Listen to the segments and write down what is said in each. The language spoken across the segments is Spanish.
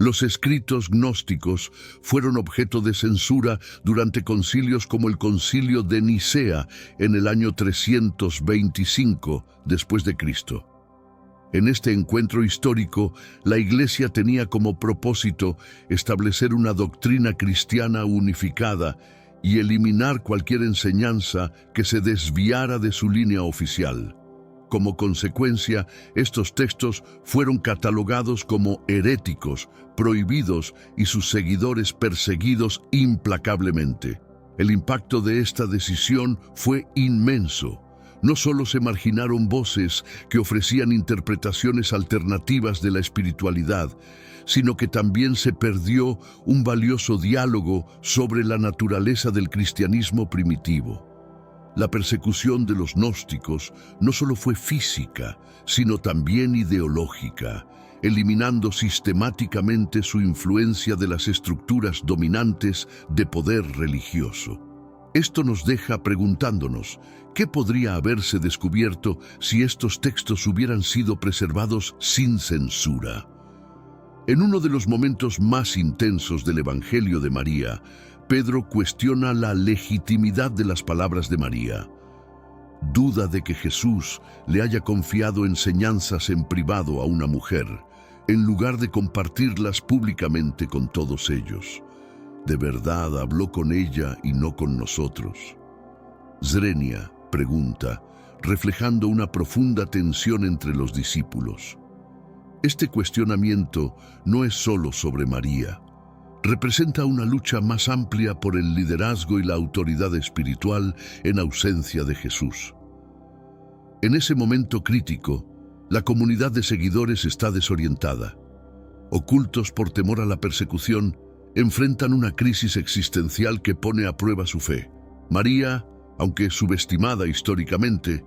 Los escritos gnósticos fueron objeto de censura durante concilios como el Concilio de Nicea en el año 325 después de Cristo. En este encuentro histórico, la Iglesia tenía como propósito establecer una doctrina cristiana unificada y eliminar cualquier enseñanza que se desviara de su línea oficial. Como consecuencia, estos textos fueron catalogados como heréticos, prohibidos y sus seguidores perseguidos implacablemente. El impacto de esta decisión fue inmenso. No solo se marginaron voces que ofrecían interpretaciones alternativas de la espiritualidad, sino que también se perdió un valioso diálogo sobre la naturaleza del cristianismo primitivo. La persecución de los gnósticos no solo fue física, sino también ideológica, eliminando sistemáticamente su influencia de las estructuras dominantes de poder religioso. Esto nos deja preguntándonos, ¿qué podría haberse descubierto si estos textos hubieran sido preservados sin censura? En uno de los momentos más intensos del Evangelio de María, Pedro cuestiona la legitimidad de las palabras de María. Duda de que Jesús le haya confiado enseñanzas en privado a una mujer, en lugar de compartirlas públicamente con todos ellos. ¿De verdad habló con ella y no con nosotros? Zrenia pregunta, reflejando una profunda tensión entre los discípulos. Este cuestionamiento no es solo sobre María. Representa una lucha más amplia por el liderazgo y la autoridad espiritual en ausencia de Jesús. En ese momento crítico, la comunidad de seguidores está desorientada. Ocultos por temor a la persecución, enfrentan una crisis existencial que pone a prueba su fe. María, aunque subestimada históricamente,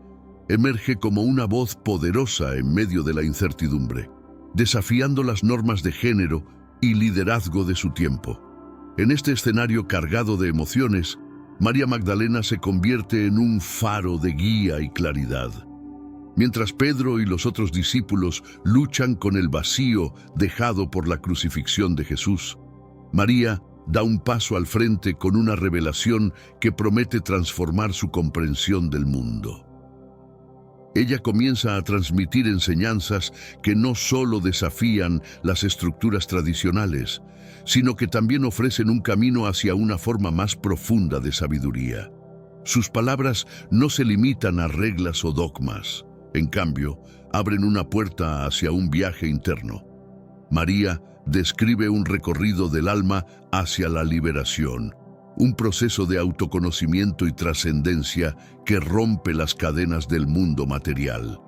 emerge como una voz poderosa en medio de la incertidumbre, desafiando las normas de género y liderazgo de su tiempo. En este escenario cargado de emociones, María Magdalena se convierte en un faro de guía y claridad. Mientras Pedro y los otros discípulos luchan con el vacío dejado por la crucifixión de Jesús, María da un paso al frente con una revelación que promete transformar su comprensión del mundo. Ella comienza a transmitir enseñanzas que no solo desafían las estructuras tradicionales, sino que también ofrecen un camino hacia una forma más profunda de sabiduría. Sus palabras no se limitan a reglas o dogmas, en cambio, abren una puerta hacia un viaje interno. María describe un recorrido del alma hacia la liberación, un proceso de autoconocimiento y trascendencia que rompe las cadenas del mundo material.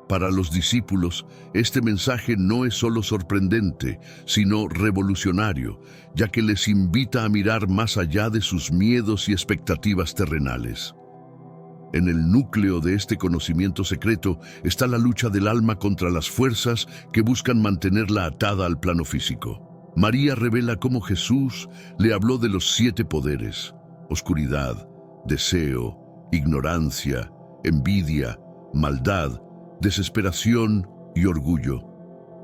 Para los discípulos, este mensaje no es solo sorprendente, sino revolucionario, ya que les invita a mirar más allá de sus miedos y expectativas terrenales. En el núcleo de este conocimiento secreto está la lucha del alma contra las fuerzas que buscan mantenerla atada al plano físico. María revela cómo Jesús le habló de los 7 poderes: oscuridad, deseo, ignorancia, envidia, maldad, desesperación y orgullo.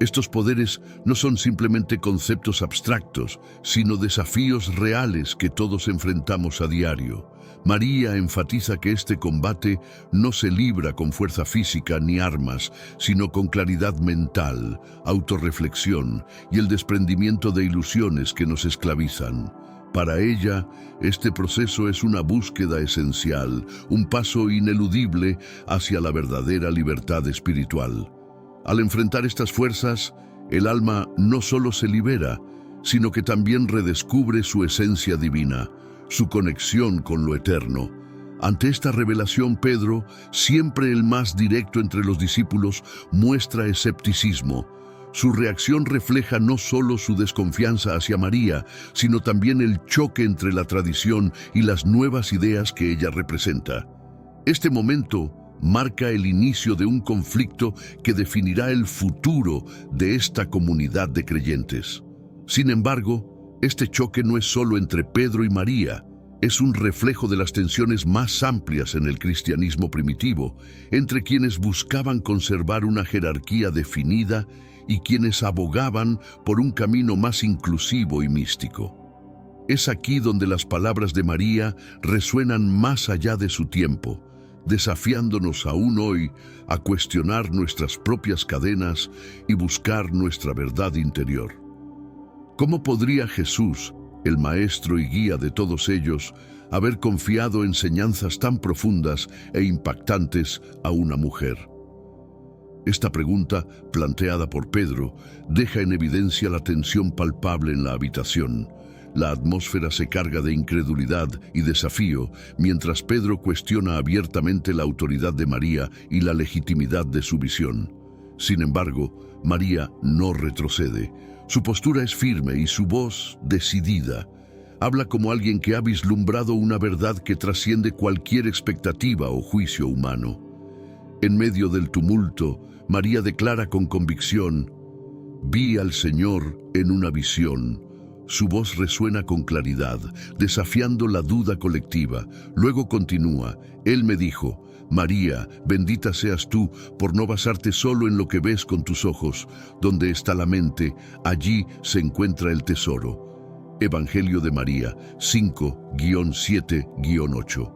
Estos poderes no son simplemente conceptos abstractos, sino desafíos reales que todos enfrentamos a diario. María enfatiza que este combate no se libra con fuerza física ni armas, sino con claridad mental, autorreflexión y el desprendimiento de ilusiones que nos esclavizan. Para ella, este proceso es una búsqueda esencial, un paso ineludible hacia la verdadera libertad espiritual. Al enfrentar estas fuerzas, el alma no solo se libera, sino que también redescubre su esencia divina, su conexión con lo eterno. Ante esta revelación, Pedro, siempre el más directo entre los discípulos, muestra escepticismo. Su reacción refleja no solo su desconfianza hacia María, sino también el choque entre la tradición y las nuevas ideas que ella representa. Este momento marca el inicio de un conflicto que definirá el futuro de esta comunidad de creyentes. Sin embargo, este choque no es solo entre Pedro y María, es un reflejo de las tensiones más amplias en el cristianismo primitivo, entre quienes buscaban conservar una jerarquía definida y quienes abogaban por un camino más inclusivo y místico. Es aquí donde las palabras de María resuenan más allá de su tiempo, desafiándonos aún hoy a cuestionar nuestras propias cadenas y buscar nuestra verdad interior. ¿Cómo podría Jesús, el maestro y guía de todos ellos, haber confiado enseñanzas tan profundas e impactantes a una mujer? Esta pregunta, planteada por Pedro, deja en evidencia la tensión palpable en la habitación. La atmósfera se carga de incredulidad y desafío, mientras Pedro cuestiona abiertamente la autoridad de María y la legitimidad de su visión. Sin embargo, María no retrocede. Su postura es firme y su voz decidida. Habla como alguien que ha vislumbrado una verdad que trasciende cualquier expectativa o juicio humano. En medio del tumulto, María declara con convicción: «Vi al Señor en una visión». Su voz resuena con claridad, desafiando la duda colectiva. Luego continúa: «Él me dijo: María, bendita seas tú por no basarte solo en lo que ves con tus ojos. Donde está la mente, allí se encuentra el tesoro». Evangelio de María 5-7-8.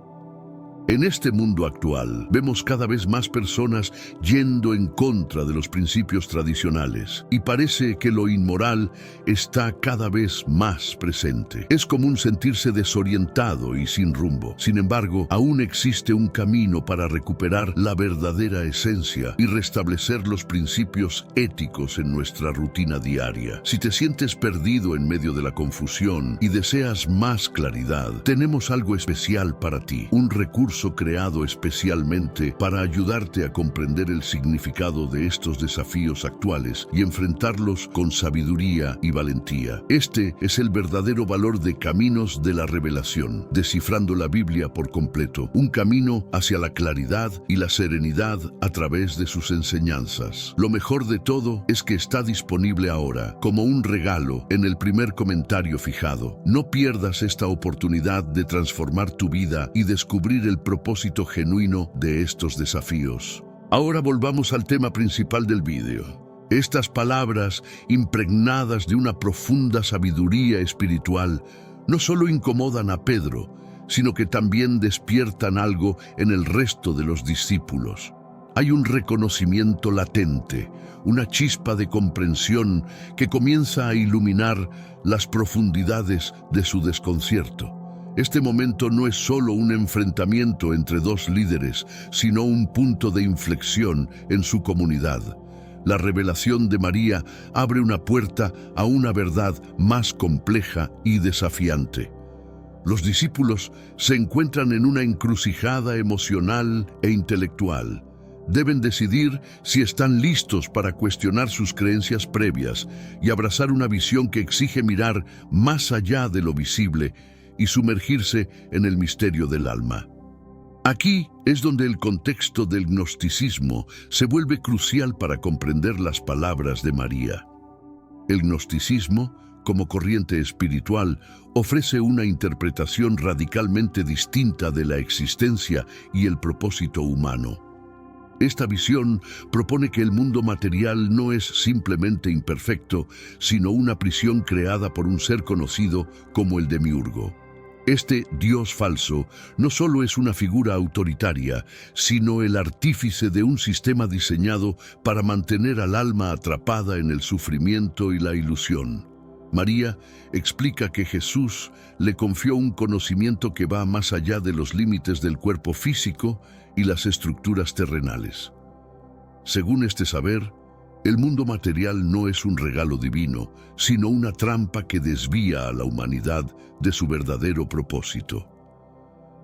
En este mundo actual, vemos cada vez más personas yendo en contra de los principios tradicionales, y parece que lo inmoral está cada vez más presente. Es común sentirse desorientado y sin rumbo. Sin embargo, aún existe un camino para recuperar la verdadera esencia y restablecer los principios éticos en nuestra rutina diaria. Si te sientes perdido en medio de la confusión y deseas más claridad, tenemos algo especial para ti, un recurso creado especialmente para ayudarte a comprender el significado de estos desafíos actuales y enfrentarlos con sabiduría y valentía. Este es el verdadero valor de Caminos de la Revelación, descifrando la Biblia por completo, un camino hacia la claridad y la serenidad a través de sus enseñanzas. Lo mejor de todo es que está disponible ahora, como un regalo, en el primer comentario fijado. No pierdas esta oportunidad de transformar tu vida y descubrir el propósito genuino de estos desafíos. Ahora volvamos al tema principal del vídeo. Estas palabras, impregnadas de una profunda sabiduría espiritual, no solo incomodan a Pedro, sino que también despiertan algo en el resto de los discípulos. Hay un reconocimiento latente, una chispa de comprensión que comienza a iluminar las profundidades de su desconcierto. Este momento no es solo un enfrentamiento entre dos líderes, sino un punto de inflexión en su comunidad. La revelación de María abre una puerta a una verdad más compleja y desafiante. Los discípulos se encuentran en una encrucijada emocional e intelectual. Deben decidir si están listos para cuestionar sus creencias previas y abrazar una visión que exige mirar más allá de lo visible y sumergirse en el misterio del alma. Aquí es donde el contexto del gnosticismo se vuelve crucial para comprender las palabras de María. El gnosticismo, como corriente espiritual, ofrece una interpretación radicalmente distinta de la existencia y el propósito humano. Esta visión propone que el mundo material no es simplemente imperfecto, sino una prisión creada por un ser conocido como el Demiurgo. Este Dios falso no solo es una figura autoritaria, sino el artífice de un sistema diseñado para mantener al alma atrapada en el sufrimiento y la ilusión. María explica que Jesús le confió un conocimiento que va más allá de los límites del cuerpo físico y las estructuras terrenales. Según este saber, el mundo material no es un regalo divino, sino una trampa que desvía a la humanidad de su verdadero propósito.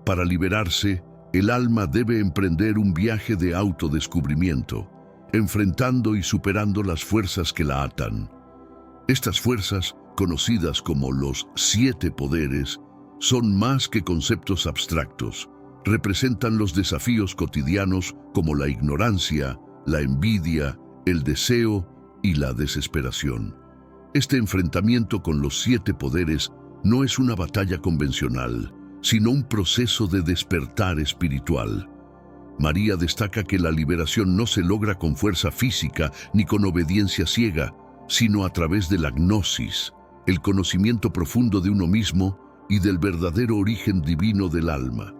Para liberarse, el alma debe emprender un viaje de autodescubrimiento, enfrentando y superando las fuerzas que la atan. Estas fuerzas, conocidas como los 7 poderes, son más que conceptos abstractos. Representan los desafíos cotidianos como la ignorancia, la envidia, el deseo y la desesperación. Este enfrentamiento con los 7 poderes no es una batalla convencional, sino un proceso de despertar espiritual. María destaca que la liberación no se logra con fuerza física ni con obediencia ciega, sino a través de la gnosis, el conocimiento profundo de uno mismo y del verdadero origen divino del alma.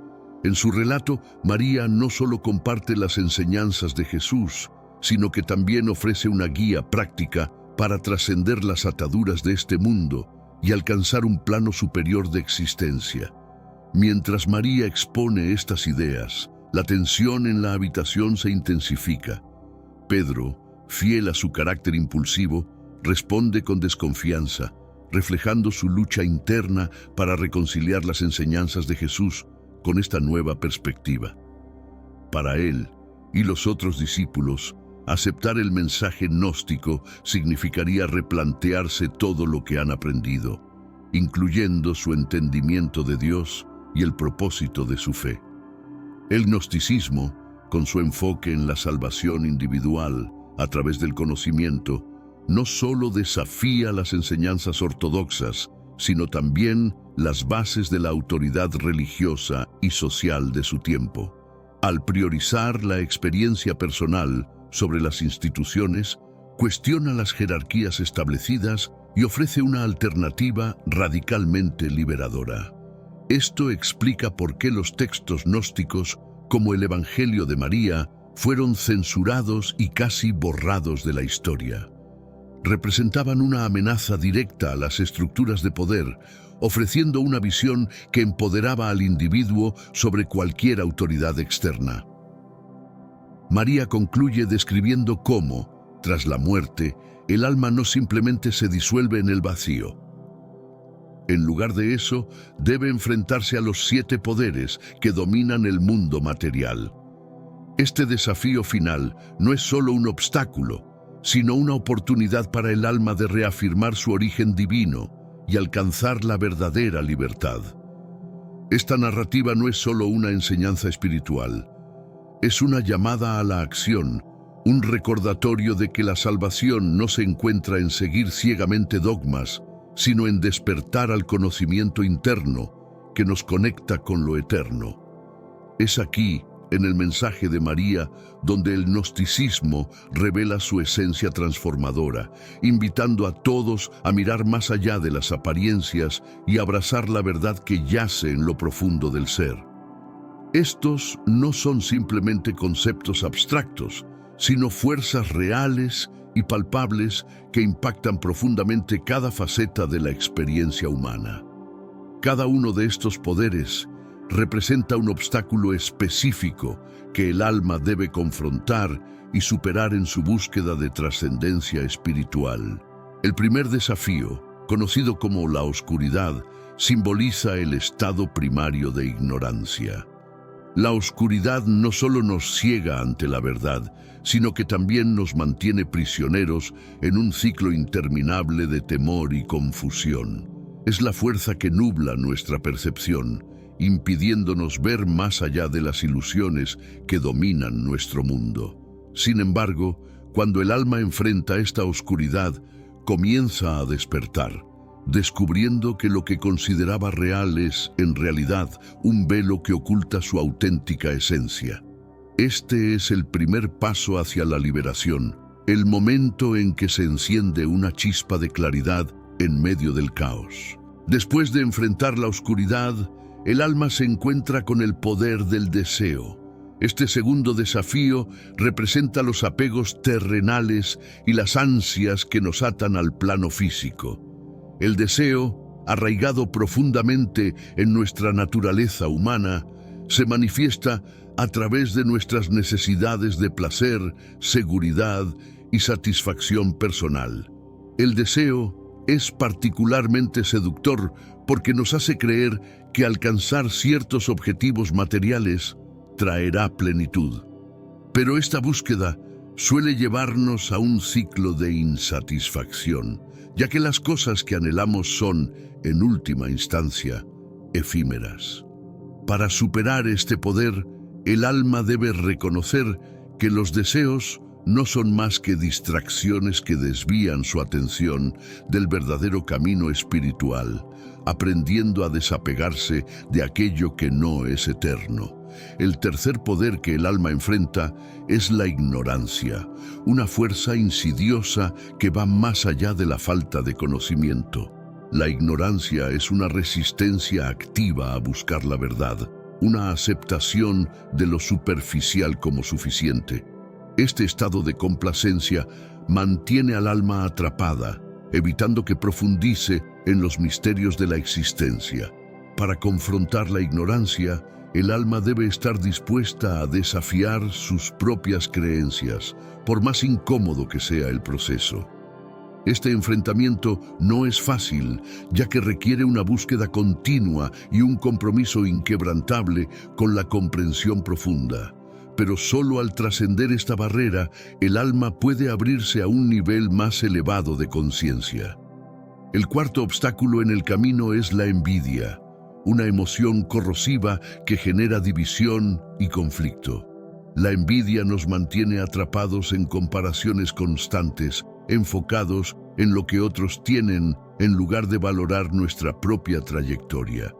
En su relato, María no solo comparte las enseñanzas de Jesús, sino que también ofrece una guía práctica para trascender las ataduras de este mundo y alcanzar un plano superior de existencia. Mientras María expone estas ideas, la tensión en la habitación se intensifica. Pedro, fiel a su carácter impulsivo, responde con desconfianza, reflejando su lucha interna para reconciliar las enseñanzas de Jesús con esta nueva perspectiva. Para él y los otros discípulos, aceptar el mensaje gnóstico significaría replantearse todo lo que han aprendido, incluyendo su entendimiento de Dios y el propósito de su fe. El gnosticismo, con su enfoque en la salvación individual a través del conocimiento, no solo desafía las enseñanzas ortodoxas, sino también las bases de la autoridad religiosa y social de su tiempo. Al priorizar la experiencia personal sobre las instituciones, cuestiona las jerarquías establecidas y ofrece una alternativa radicalmente liberadora. Esto explica por qué los textos gnósticos, como el Evangelio de María, fueron censurados y casi borrados de la historia. Representaban una amenaza directa a las estructuras de poder, ofreciendo una visión que empoderaba al individuo sobre cualquier autoridad externa. María concluye describiendo cómo, tras la muerte, el alma no simplemente se disuelve en el vacío. En lugar de eso, debe enfrentarse a los 7 poderes que dominan el mundo material. Este desafío final no es solo un obstáculo, sino una oportunidad para el alma de reafirmar su origen divino y alcanzar la verdadera libertad. Esta narrativa no es solo una enseñanza espiritual, es una llamada a la acción, un recordatorio de que la salvación no se encuentra en seguir ciegamente dogmas, sino en despertar al conocimiento interno que nos conecta con lo eterno. Es aquí, en el mensaje de María, donde el gnosticismo revela su esencia transformadora, invitando a todos a mirar más allá de las apariencias y abrazar la verdad que yace en lo profundo del ser. Estos no son simplemente conceptos abstractos, sino fuerzas reales y palpables que impactan profundamente cada faceta de la experiencia humana. Cada uno de estos poderes representa un obstáculo específico que el alma debe confrontar y superar en su búsqueda de trascendencia espiritual. El primer desafío, conocido como la oscuridad, simboliza el estado primario de ignorancia. La oscuridad no solo nos ciega ante la verdad, sino que también nos mantiene prisioneros en un ciclo interminable de temor y confusión. Es la fuerza que nubla nuestra percepción, impidiéndonos ver más allá de las ilusiones que dominan nuestro mundo. Sin embargo, cuando el alma enfrenta esta oscuridad, comienza a despertar, descubriendo que lo que consideraba real es, en realidad, un velo que oculta su auténtica esencia. Este es el primer paso hacia la liberación, el momento en que se enciende una chispa de claridad en medio del caos. Después de enfrentar la oscuridad, el alma se encuentra con el poder del deseo. Este segundo desafío representa los apegos terrenales y las ansias que nos atan al plano físico. El deseo, arraigado profundamente en nuestra naturaleza humana, se manifiesta a través de nuestras necesidades de placer, seguridad y satisfacción personal. El deseo es particularmente seductor porque nos hace creer que alcanzar ciertos objetivos materiales traerá plenitud. Pero esta búsqueda suele llevarnos a un ciclo de insatisfacción, ya que las cosas que anhelamos son, en última instancia, efímeras. Para superar este poder, el alma debe reconocer que los deseos no son más que distracciones que desvían su atención del verdadero camino espiritual, aprendiendo a desapegarse de aquello que no es eterno. El tercer poder que el alma enfrenta es la ignorancia, una fuerza insidiosa que va más allá de la falta de conocimiento. La ignorancia es una resistencia activa a buscar la verdad, una aceptación de lo superficial como suficiente. Este estado de complacencia mantiene al alma atrapada, evitando que profundice en los misterios de la existencia. Para confrontar la ignorancia, el alma debe estar dispuesta a desafiar sus propias creencias, por más incómodo que sea el proceso. Este enfrentamiento no es fácil, ya que requiere una búsqueda continua y un compromiso inquebrantable con la comprensión profunda. Pero solo al trascender esta barrera, el alma puede abrirse a un nivel más elevado de conciencia. El cuarto obstáculo en el camino es la envidia, una emoción corrosiva que genera división y conflicto. La envidia nos mantiene atrapados en comparaciones constantes, enfocados en lo que otros tienen en lugar de valorar nuestra propia trayectoria.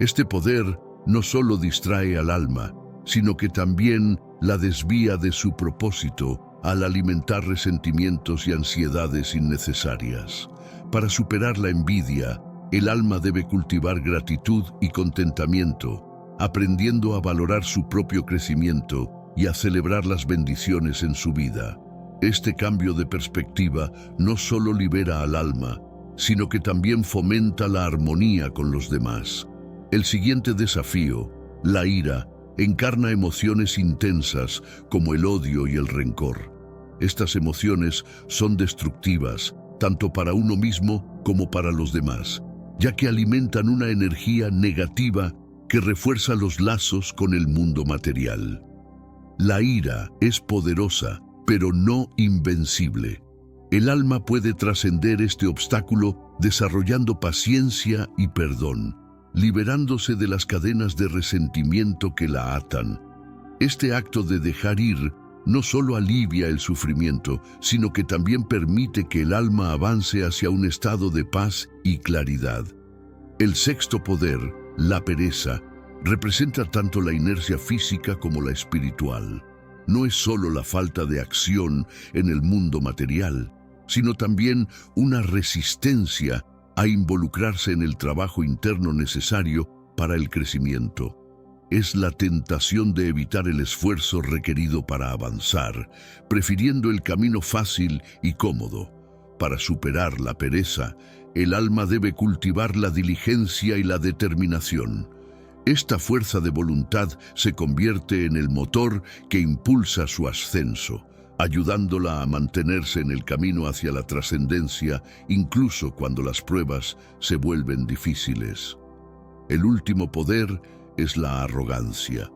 Este poder no solo distrae al alma, sino que también la desvía de su propósito al alimentar resentimientos y ansiedades innecesarias. Para superar la envidia, el alma debe cultivar gratitud y contentamiento, aprendiendo a valorar su propio crecimiento y a celebrar las bendiciones en su vida. Este cambio de perspectiva no solo libera al alma, sino que también fomenta la armonía con los demás. El siguiente desafío, la ira, encarna emociones intensas como el odio y el rencor. Estas emociones son destructivas, tanto para uno mismo como para los demás, ya que alimentan una energía negativa que refuerza los lazos con el mundo material. La ira es poderosa, pero no invencible. El alma puede trascender este obstáculo desarrollando paciencia y perdón, liberándose de las cadenas de resentimiento que la atan. Este acto de dejar ir no solo alivia el sufrimiento, sino que también permite que el alma avance hacia un estado de paz y claridad. El sexto poder, la pereza, representa tanto la inercia física como la espiritual. No es solo la falta de acción en el mundo material, sino también una resistencia a involucrarse en el trabajo interno necesario para el crecimiento. Es la tentación de evitar el esfuerzo requerido para avanzar, prefiriendo el camino fácil y cómodo. Para superar la pereza, el alma debe cultivar la diligencia y la determinación. Esta fuerza de voluntad se convierte en el motor que impulsa su ascenso, ayudándola a mantenerse en el camino hacia la trascendencia, incluso cuando las pruebas se vuelven difíciles. El último poder es la arrogancia,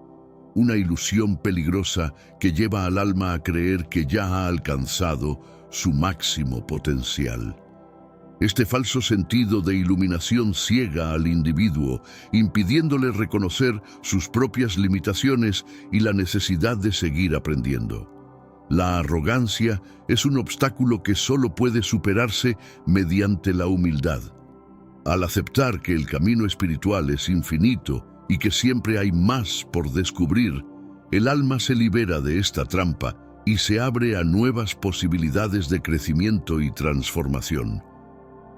una ilusión peligrosa que lleva al alma a creer que ya ha alcanzado su máximo potencial. Este falso sentido de iluminación ciega al individuo, impidiéndole reconocer sus propias limitaciones y la necesidad de seguir aprendiendo. La arrogancia es un obstáculo que solo puede superarse mediante la humildad. Al aceptar que el camino espiritual es infinito y que siempre hay más por descubrir, el alma se libera de esta trampa y se abre a nuevas posibilidades de crecimiento y transformación.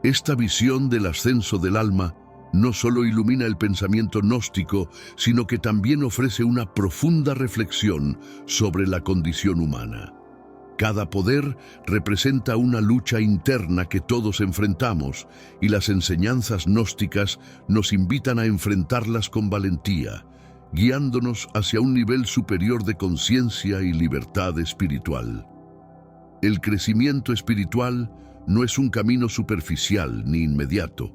Esta visión del ascenso del alma no solo ilumina el pensamiento gnóstico, sino que también ofrece una profunda reflexión sobre la condición humana. Cada poder representa una lucha interna que todos enfrentamos, y las enseñanzas gnósticas nos invitan a enfrentarlas con valentía, guiándonos hacia un nivel superior de conciencia y libertad espiritual. El crecimiento espiritual no es un camino superficial ni inmediato.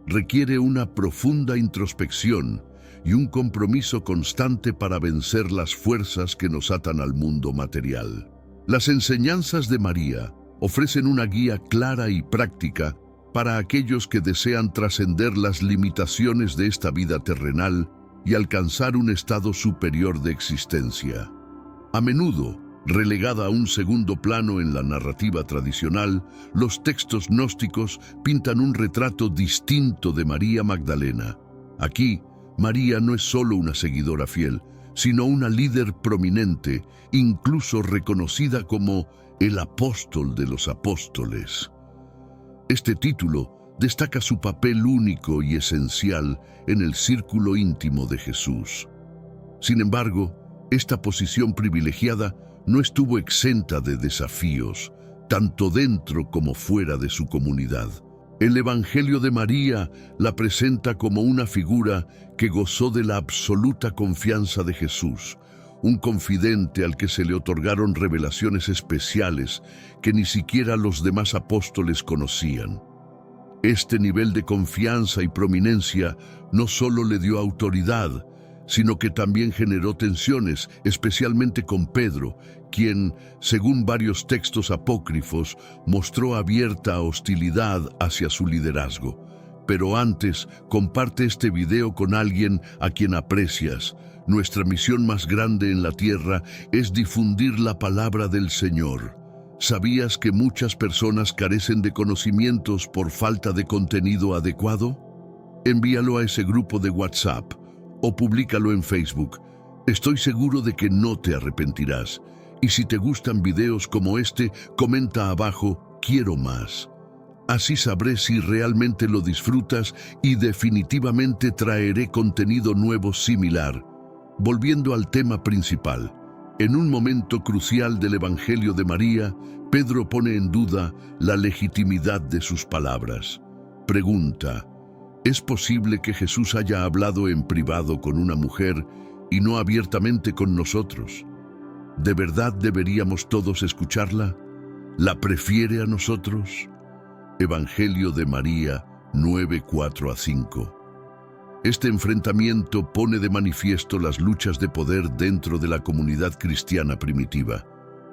Requiere una profunda introspección y un compromiso constante para vencer las fuerzas que nos atan al mundo material. Las enseñanzas de María ofrecen una guía clara y práctica para aquellos que desean trascender las limitaciones de esta vida terrenal y alcanzar un estado superior de existencia. A menudo, relegada a un segundo plano en la narrativa tradicional, los textos gnósticos pintan un retrato distinto de María Magdalena. Aquí, María no es solo una seguidora fiel, sino una líder prominente, incluso reconocida como el apóstol de los apóstoles. Este título destaca su papel único y esencial en el círculo íntimo de Jesús. Sin embargo, esta posición privilegiada no estuvo exenta de desafíos, tanto dentro como fuera de su comunidad. El Evangelio de María la presenta como una figura que gozó de la absoluta confianza de Jesús, un confidente al que se le otorgaron revelaciones especiales que ni siquiera los demás apóstoles conocían. Este nivel de confianza y prominencia no solo le dio autoridad, sino que también generó tensiones, especialmente con Pedro, quien, según varios textos apócrifos, mostró abierta hostilidad hacia su liderazgo. Pero antes, comparte este video con alguien a quien aprecias. Nuestra misión más grande en la tierra es difundir la palabra del Señor. ¿Sabías que muchas personas carecen de conocimientos por falta de contenido adecuado? Envíalo a ese grupo de WhatsApp o públicalo en Facebook. Estoy seguro de que no te arrepentirás. Y si te gustan videos como este, comenta abajo, quiero más. Así sabré si realmente lo disfrutas y definitivamente traeré contenido nuevo similar. Volviendo al tema principal, en un momento crucial del Evangelio de María, Pedro pone en duda la legitimidad de sus palabras. Pregunta: ¿es posible que Jesús haya hablado en privado con una mujer y no abiertamente con nosotros? ¿De verdad deberíamos todos escucharla? ¿La prefiere a nosotros? Evangelio de María 9:4-5. Este enfrentamiento pone de manifiesto las luchas de poder dentro de la comunidad cristiana primitiva.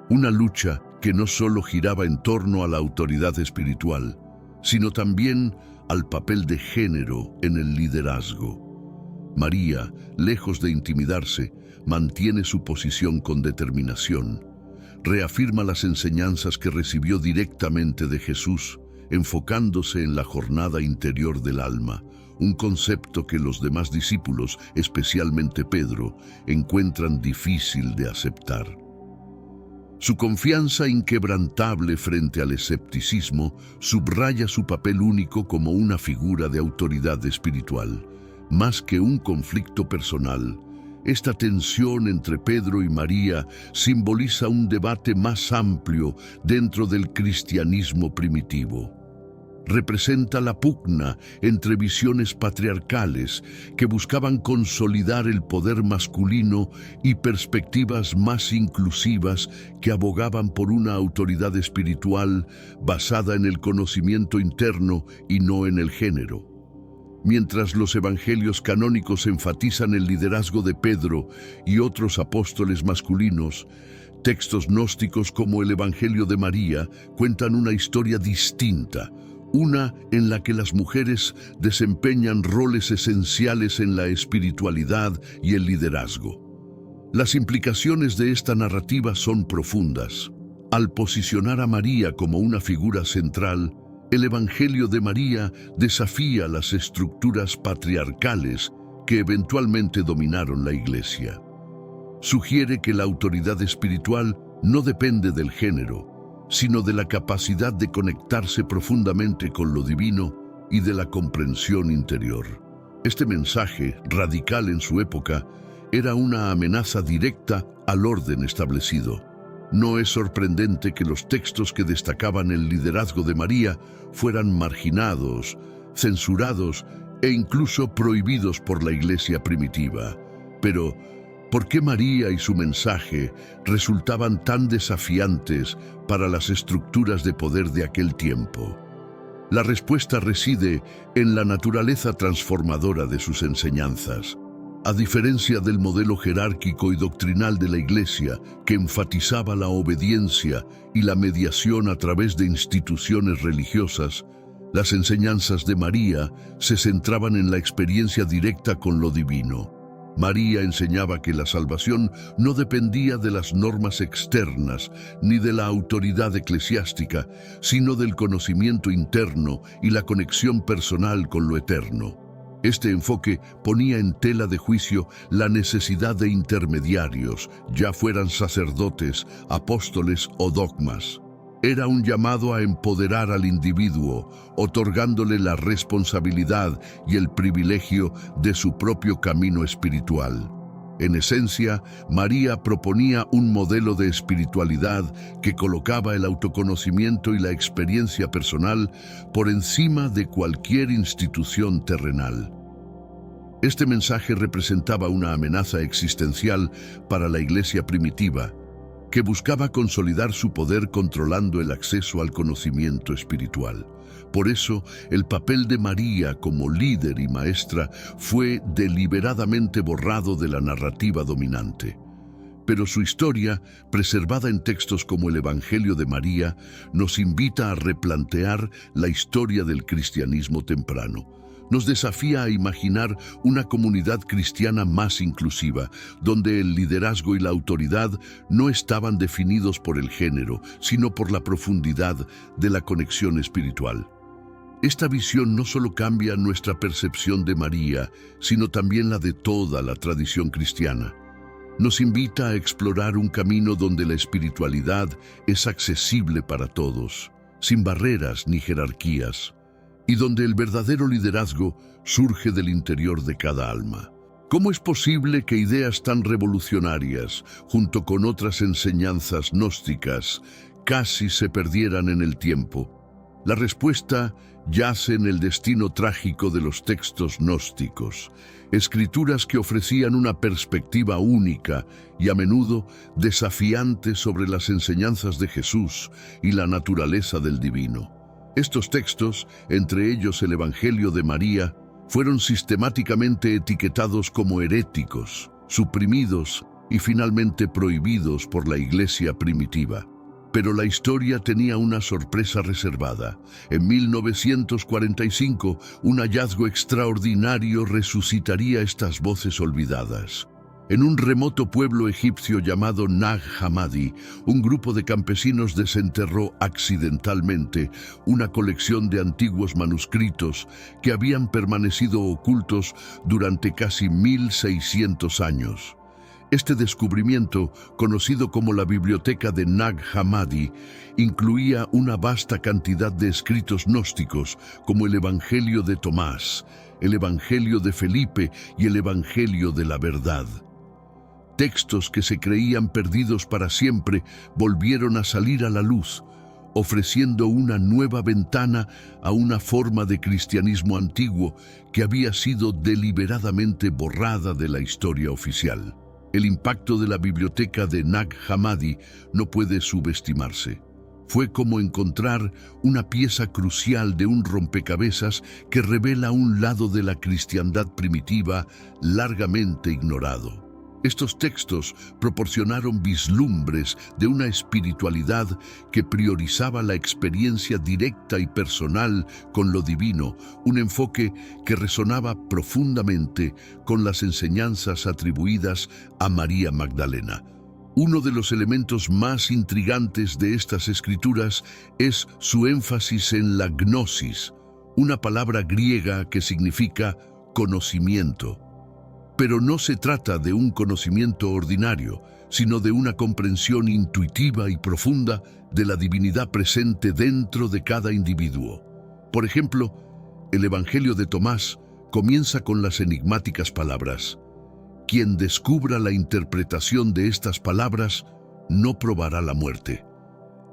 Una lucha que no solo giraba en torno a la autoridad espiritual, sino también al papel de género en el liderazgo. María, lejos de intimidarse, mantiene su posición con determinación. Reafirma las enseñanzas que recibió directamente de Jesús, enfocándose en la jornada interior del alma, un concepto que los demás discípulos, especialmente Pedro, encuentran difícil de aceptar. Su confianza inquebrantable frente al escepticismo subraya su papel único como una figura de autoridad espiritual. Más que un conflicto personal, esta tensión entre Pedro y María simboliza un debate más amplio dentro del cristianismo primitivo. Representa la pugna entre visiones patriarcales que buscaban consolidar el poder masculino y perspectivas más inclusivas que abogaban por una autoridad espiritual basada en el conocimiento interno y no en el género. Mientras los evangelios canónicos enfatizan el liderazgo de Pedro y otros apóstoles masculinos, textos gnósticos como el Evangelio de María cuentan una historia distinta, una en la que las mujeres desempeñan roles esenciales en la espiritualidad y el liderazgo. Las implicaciones de esta narrativa son profundas. Al posicionar a María como una figura central, el Evangelio de María desafía las estructuras patriarcales que eventualmente dominaron la Iglesia. Sugiere que la autoridad espiritual no depende del género, sino de la capacidad de conectarse profundamente con lo divino y de la comprensión interior. Este mensaje, radical en su época, era una amenaza directa al orden establecido. No es sorprendente que los textos que destacaban el liderazgo de María fueran marginados, censurados e incluso prohibidos por la Iglesia primitiva. Pero, ¿por qué María y su mensaje resultaban tan desafiantes para las estructuras de poder de aquel tiempo? La respuesta reside en la naturaleza transformadora de sus enseñanzas. A diferencia del modelo jerárquico y doctrinal de la Iglesia, que enfatizaba la obediencia y la mediación a través de instituciones religiosas, las enseñanzas de María se centraban en la experiencia directa con lo divino. María enseñaba que la salvación no dependía de las normas externas ni de la autoridad eclesiástica, sino del conocimiento interno y la conexión personal con lo eterno. Este enfoque ponía en tela de juicio la necesidad de intermediarios, ya fueran sacerdotes, apóstoles o dogmas. Era un llamado a empoderar al individuo, otorgándole la responsabilidad y el privilegio de su propio camino espiritual. En esencia, María proponía un modelo de espiritualidad que colocaba el autoconocimiento y la experiencia personal por encima de cualquier institución terrenal. Este mensaje representaba una amenaza existencial para la Iglesia primitiva, que buscaba consolidar su poder controlando el acceso al conocimiento espiritual. Por eso, el papel de María como líder y maestra fue deliberadamente borrado de la narrativa dominante. Pero su historia, preservada en textos como el Evangelio de María, nos invita a replantear la historia del cristianismo temprano. Nos desafía a imaginar una comunidad cristiana más inclusiva, donde el liderazgo y la autoridad no estaban definidos por el género, sino por la profundidad de la conexión espiritual. Esta visión no solo cambia nuestra percepción de María, sino también la de toda la tradición cristiana. Nos invita a explorar un camino donde la espiritualidad es accesible para todos, sin barreras ni jerarquías, y donde el verdadero liderazgo surge del interior de cada alma. ¿Cómo es posible que ideas tan revolucionarias, junto con otras enseñanzas gnósticas, casi se perdieran en el tiempo? La respuesta yace en el destino trágico de los textos gnósticos, escrituras que ofrecían una perspectiva única y a menudo desafiante sobre las enseñanzas de Jesús y la naturaleza del divino. Estos textos, entre ellos el Evangelio de María, fueron sistemáticamente etiquetados como heréticos, suprimidos y finalmente prohibidos por la Iglesia primitiva. Pero la historia tenía una sorpresa reservada. En 1945, un hallazgo extraordinario resucitaría estas voces olvidadas. En un remoto pueblo egipcio llamado Nag Hammadi, un grupo de campesinos desenterró accidentalmente una colección de antiguos manuscritos que habían permanecido ocultos durante casi 1600 años. Este descubrimiento, conocido como la Biblioteca de Nag Hammadi, incluía una vasta cantidad de escritos gnósticos como el Evangelio de Tomás, el Evangelio de Felipe y el Evangelio de la Verdad. Textos que se creían perdidos para siempre volvieron a salir a la luz, ofreciendo una nueva ventana a una forma de cristianismo antiguo que había sido deliberadamente borrada de la historia oficial. El impacto de la biblioteca de Nag Hammadi no puede subestimarse. Fue como encontrar una pieza crucial de un rompecabezas que revela un lado de la cristiandad primitiva largamente ignorado. Estos textos proporcionaron vislumbres de una espiritualidad que priorizaba la experiencia directa y personal con lo divino, un enfoque que resonaba profundamente con las enseñanzas atribuidas a María Magdalena. Uno de los elementos más intrigantes de estas escrituras es su énfasis en la gnosis, una palabra griega que significa conocimiento. Pero no se trata de un conocimiento ordinario, sino de una comprensión intuitiva y profunda de la divinidad presente dentro de cada individuo. Por ejemplo, el Evangelio de Tomás comienza con las enigmáticas palabras: quien descubra la interpretación de estas palabras no probará la muerte.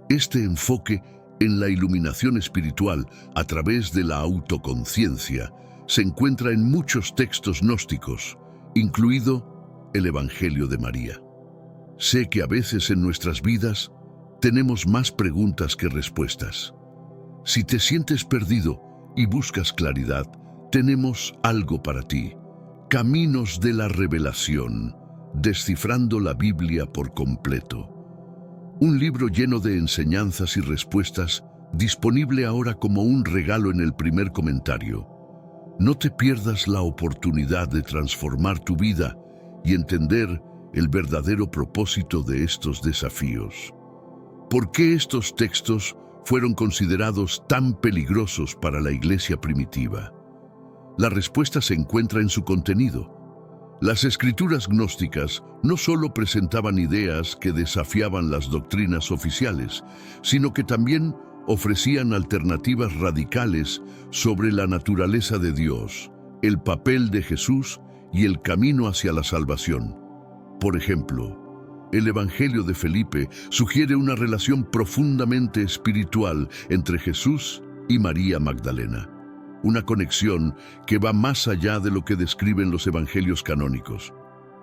Este enfoque en la iluminación espiritual a través de la autoconciencia se encuentra en muchos textos gnósticos, incluido el Evangelio de María. Sé que a veces en nuestras vidas tenemos más preguntas que respuestas. Si te sientes perdido y buscas claridad, tenemos algo para ti. Caminos de la Revelación, descifrando la Biblia por completo. Un libro lleno de enseñanzas y respuestas, disponible ahora como un regalo en el primer comentario. No te pierdas la oportunidad de transformar tu vida y entender el verdadero propósito de estos desafíos. ¿Por qué estos textos fueron considerados tan peligrosos para la Iglesia primitiva? La respuesta se encuentra en su contenido. Las escrituras gnósticas no solo presentaban ideas que desafiaban las doctrinas oficiales, sino que también ofrecían alternativas radicales sobre la naturaleza de Dios, el papel de Jesús y el camino hacia la salvación. Por ejemplo, el Evangelio de Felipe sugiere una relación profundamente espiritual entre Jesús y María Magdalena, una conexión que va más allá de lo que describen los evangelios canónicos.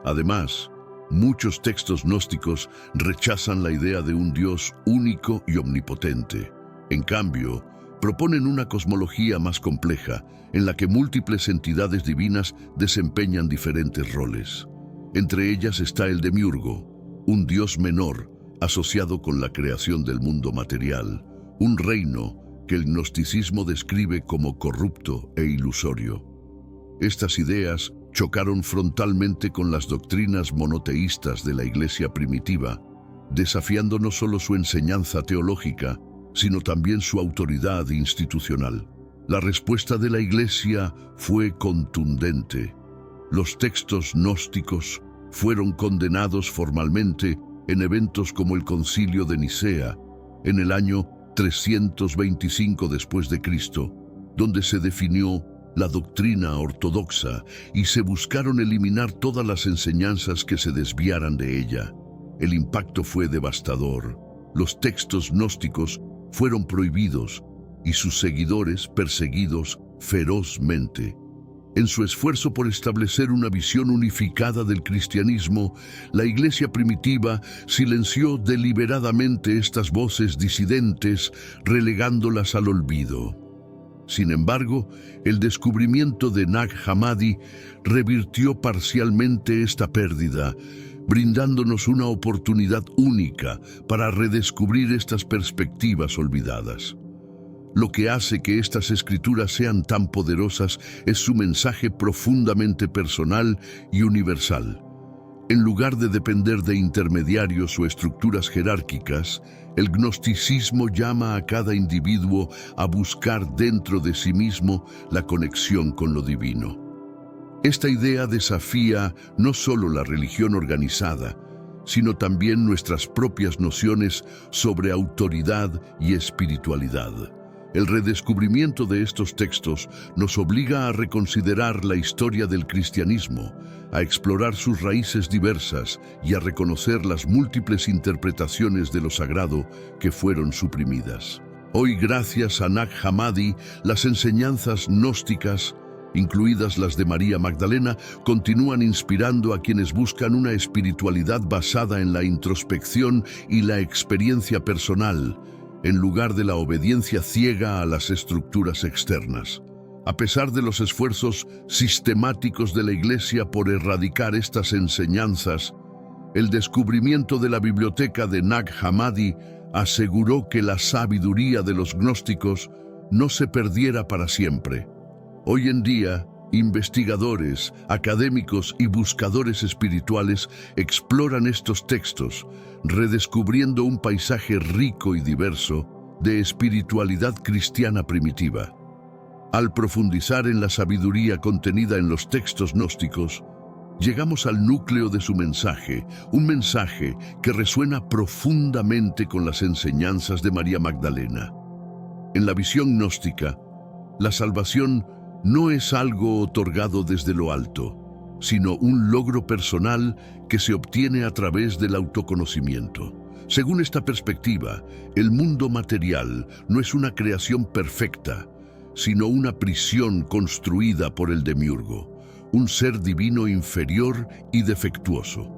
Además, muchos textos gnósticos rechazan la idea de un Dios único y omnipotente. En cambio, proponen una cosmología más compleja, en la que múltiples entidades divinas desempeñan diferentes roles. Entre ellas está el demiurgo, un dios menor asociado con la creación del mundo material, un reino que el gnosticismo describe como corrupto e ilusorio. Estas ideas chocaron frontalmente con las doctrinas monoteístas de la Iglesia primitiva, desafiando no solo su enseñanza teológica, sino también su autoridad institucional. La respuesta de la Iglesia fue contundente. Los textos gnósticos fueron condenados formalmente en eventos como el Concilio de Nicea, en el año 325 después de Cristo, donde se definió la doctrina ortodoxa y se buscaron eliminar todas las enseñanzas que se desviaran de ella. El impacto fue devastador. Los textos gnósticos fueron prohibidos y sus seguidores perseguidos ferozmente. En su esfuerzo por establecer una visión unificada del cristianismo, la Iglesia primitiva silenció deliberadamente estas voces disidentes, relegándolas al olvido. Sin embargo, el descubrimiento de Nag Hammadi revirtió parcialmente esta pérdida, brindándonos una oportunidad única para redescubrir estas perspectivas olvidadas. Lo que hace que estas escrituras sean tan poderosas es su mensaje profundamente personal y universal. En lugar de depender de intermediarios o estructuras jerárquicas, el gnosticismo llama a cada individuo a buscar dentro de sí mismo la conexión con lo divino. Esta idea desafía no solo la religión organizada, sino también nuestras propias nociones sobre autoridad y espiritualidad. El redescubrimiento de estos textos nos obliga a reconsiderar la historia del cristianismo, a explorar sus raíces diversas y a reconocer las múltiples interpretaciones de lo sagrado que fueron suprimidas. Hoy, gracias a Nag Hammadi, las enseñanzas gnósticas, incluidas las de María Magdalena, continúan inspirando a quienes buscan una espiritualidad basada en la introspección y la experiencia personal, en lugar de la obediencia ciega a las estructuras externas. A pesar de los esfuerzos sistemáticos de la Iglesia por erradicar estas enseñanzas, el descubrimiento de la biblioteca de Nag Hammadi aseguró que la sabiduría de los gnósticos no se perdiera para siempre. Hoy en día, investigadores, académicos y buscadores espirituales exploran estos textos, redescubriendo un paisaje rico y diverso de espiritualidad cristiana primitiva. Al profundizar en la sabiduría contenida en los textos gnósticos, llegamos al núcleo de su mensaje, un mensaje que resuena profundamente con las enseñanzas de María Magdalena. En la visión gnóstica, la salvación no es algo otorgado desde lo alto, sino un logro personal que se obtiene a través del autoconocimiento. Según esta perspectiva, el mundo material no es una creación perfecta, sino una prisión construida por el demiurgo, un ser divino inferior y defectuoso.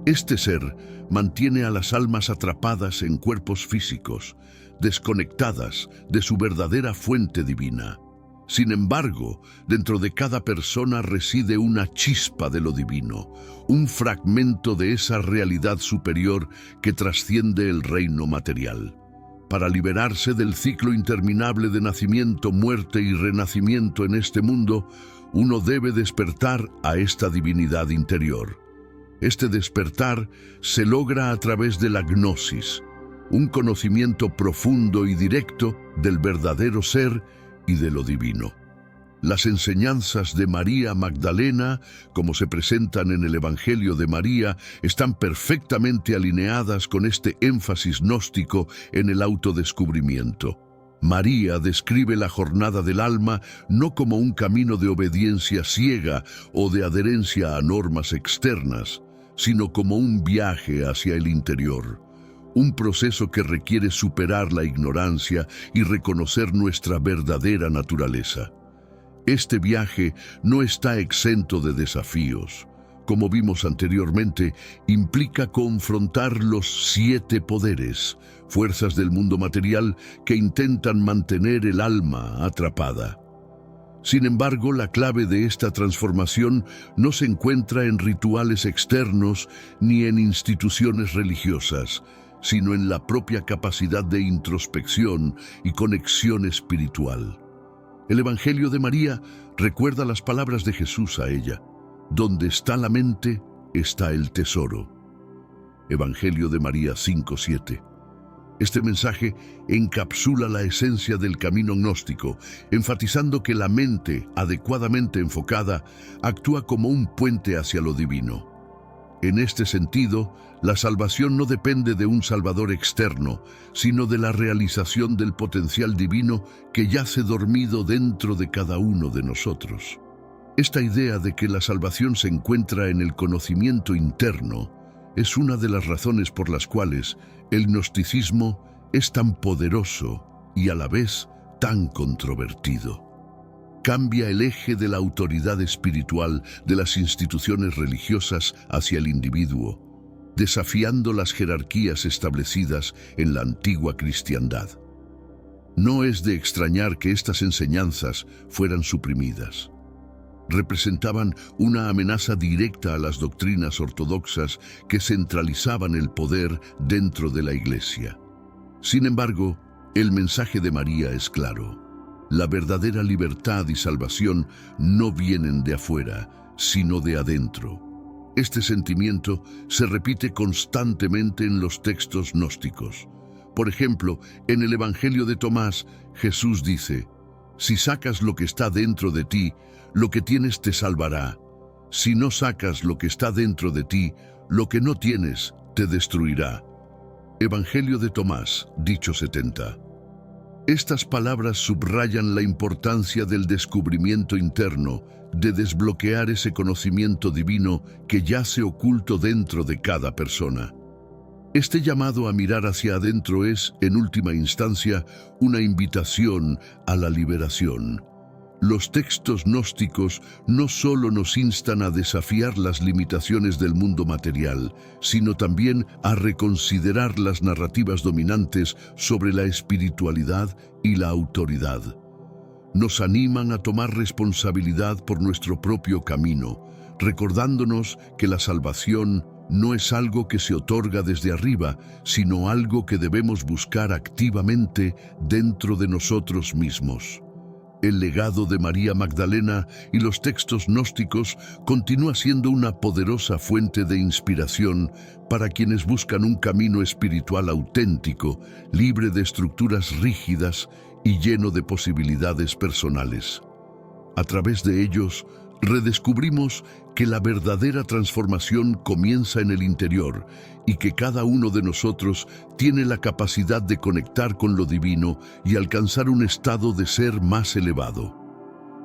Este ser mantiene a las almas atrapadas en cuerpos físicos, desconectadas de su verdadera fuente divina. Sin embargo, dentro de cada persona reside una chispa de lo divino, un fragmento de esa realidad superior que trasciende el reino material. Para liberarse del ciclo interminable de nacimiento, muerte y renacimiento en este mundo, uno debe despertar a esta divinidad interior. Este despertar se logra a través de la gnosis, un conocimiento profundo y directo del verdadero ser y de lo divino. Las enseñanzas de María Magdalena, como se presentan en el Evangelio de María, están perfectamente alineadas con este énfasis gnóstico en el autodescubrimiento. María describe la jornada del alma no como un camino de obediencia ciega o de adherencia a normas externas, sino como un viaje hacia el interior, un proceso que requiere superar la ignorancia y reconocer nuestra verdadera naturaleza. Este viaje no está exento de desafíos. Como vimos anteriormente, implica confrontar los 7 poderes, fuerzas del mundo material que intentan mantener el alma atrapada. Sin embargo, la clave de esta transformación no se encuentra en rituales externos ni en instituciones religiosas, sino en la propia capacidad de introspección y conexión espiritual. El Evangelio de María recuerda las palabras de Jesús a ella: donde está la mente, está el tesoro. Evangelio de María 5:7. Este mensaje encapsula la esencia del camino gnóstico, enfatizando que la mente, adecuadamente enfocada, actúa como un puente hacia lo divino. En este sentido, la salvación no depende de un salvador externo, sino de la realización del potencial divino que yace dormido dentro de cada uno de nosotros. Esta idea de que la salvación se encuentra en el conocimiento interno es una de las razones por las cuales el gnosticismo es tan poderoso y a la vez tan controvertido. Cambia el eje de la autoridad espiritual de las instituciones religiosas hacia el individuo, desafiando las jerarquías establecidas en la antigua cristiandad. No es de extrañar que estas enseñanzas fueran suprimidas. Representaban una amenaza directa a las doctrinas ortodoxas que centralizaban el poder dentro de la Iglesia. Sin embargo, el mensaje de María es claro: la verdadera libertad y salvación no vienen de afuera, sino de adentro. Este sentimiento se repite constantemente en los textos gnósticos. Por ejemplo, en el Evangelio de Tomás, Jesús dice: si sacas lo que está dentro de ti, lo que tienes te salvará. Si no sacas lo que está dentro de ti, lo que no tienes te destruirá. Evangelio de Tomás, dicho 70. Estas palabras subrayan la importancia del descubrimiento interno, de desbloquear ese conocimiento divino que yace oculto dentro de cada persona. Este llamado a mirar hacia adentro es, en última instancia, una invitación a la liberación. Los textos gnósticos no solo nos instan a desafiar las limitaciones del mundo material, sino también a reconsiderar las narrativas dominantes sobre la espiritualidad y la autoridad. Nos animan a tomar responsabilidad por nuestro propio camino, recordándonos que la salvación no es algo que se otorga desde arriba, sino algo que debemos buscar activamente dentro de nosotros mismos. El legado de María Magdalena y los textos gnósticos continúa siendo una poderosa fuente de inspiración para quienes buscan un camino espiritual auténtico, libre de estructuras rígidas y lleno de posibilidades personales. A través de ellos, redescubrimos que la verdadera transformación comienza en el interior y que cada uno de nosotros tiene la capacidad de conectar con lo divino y alcanzar un estado de ser más elevado.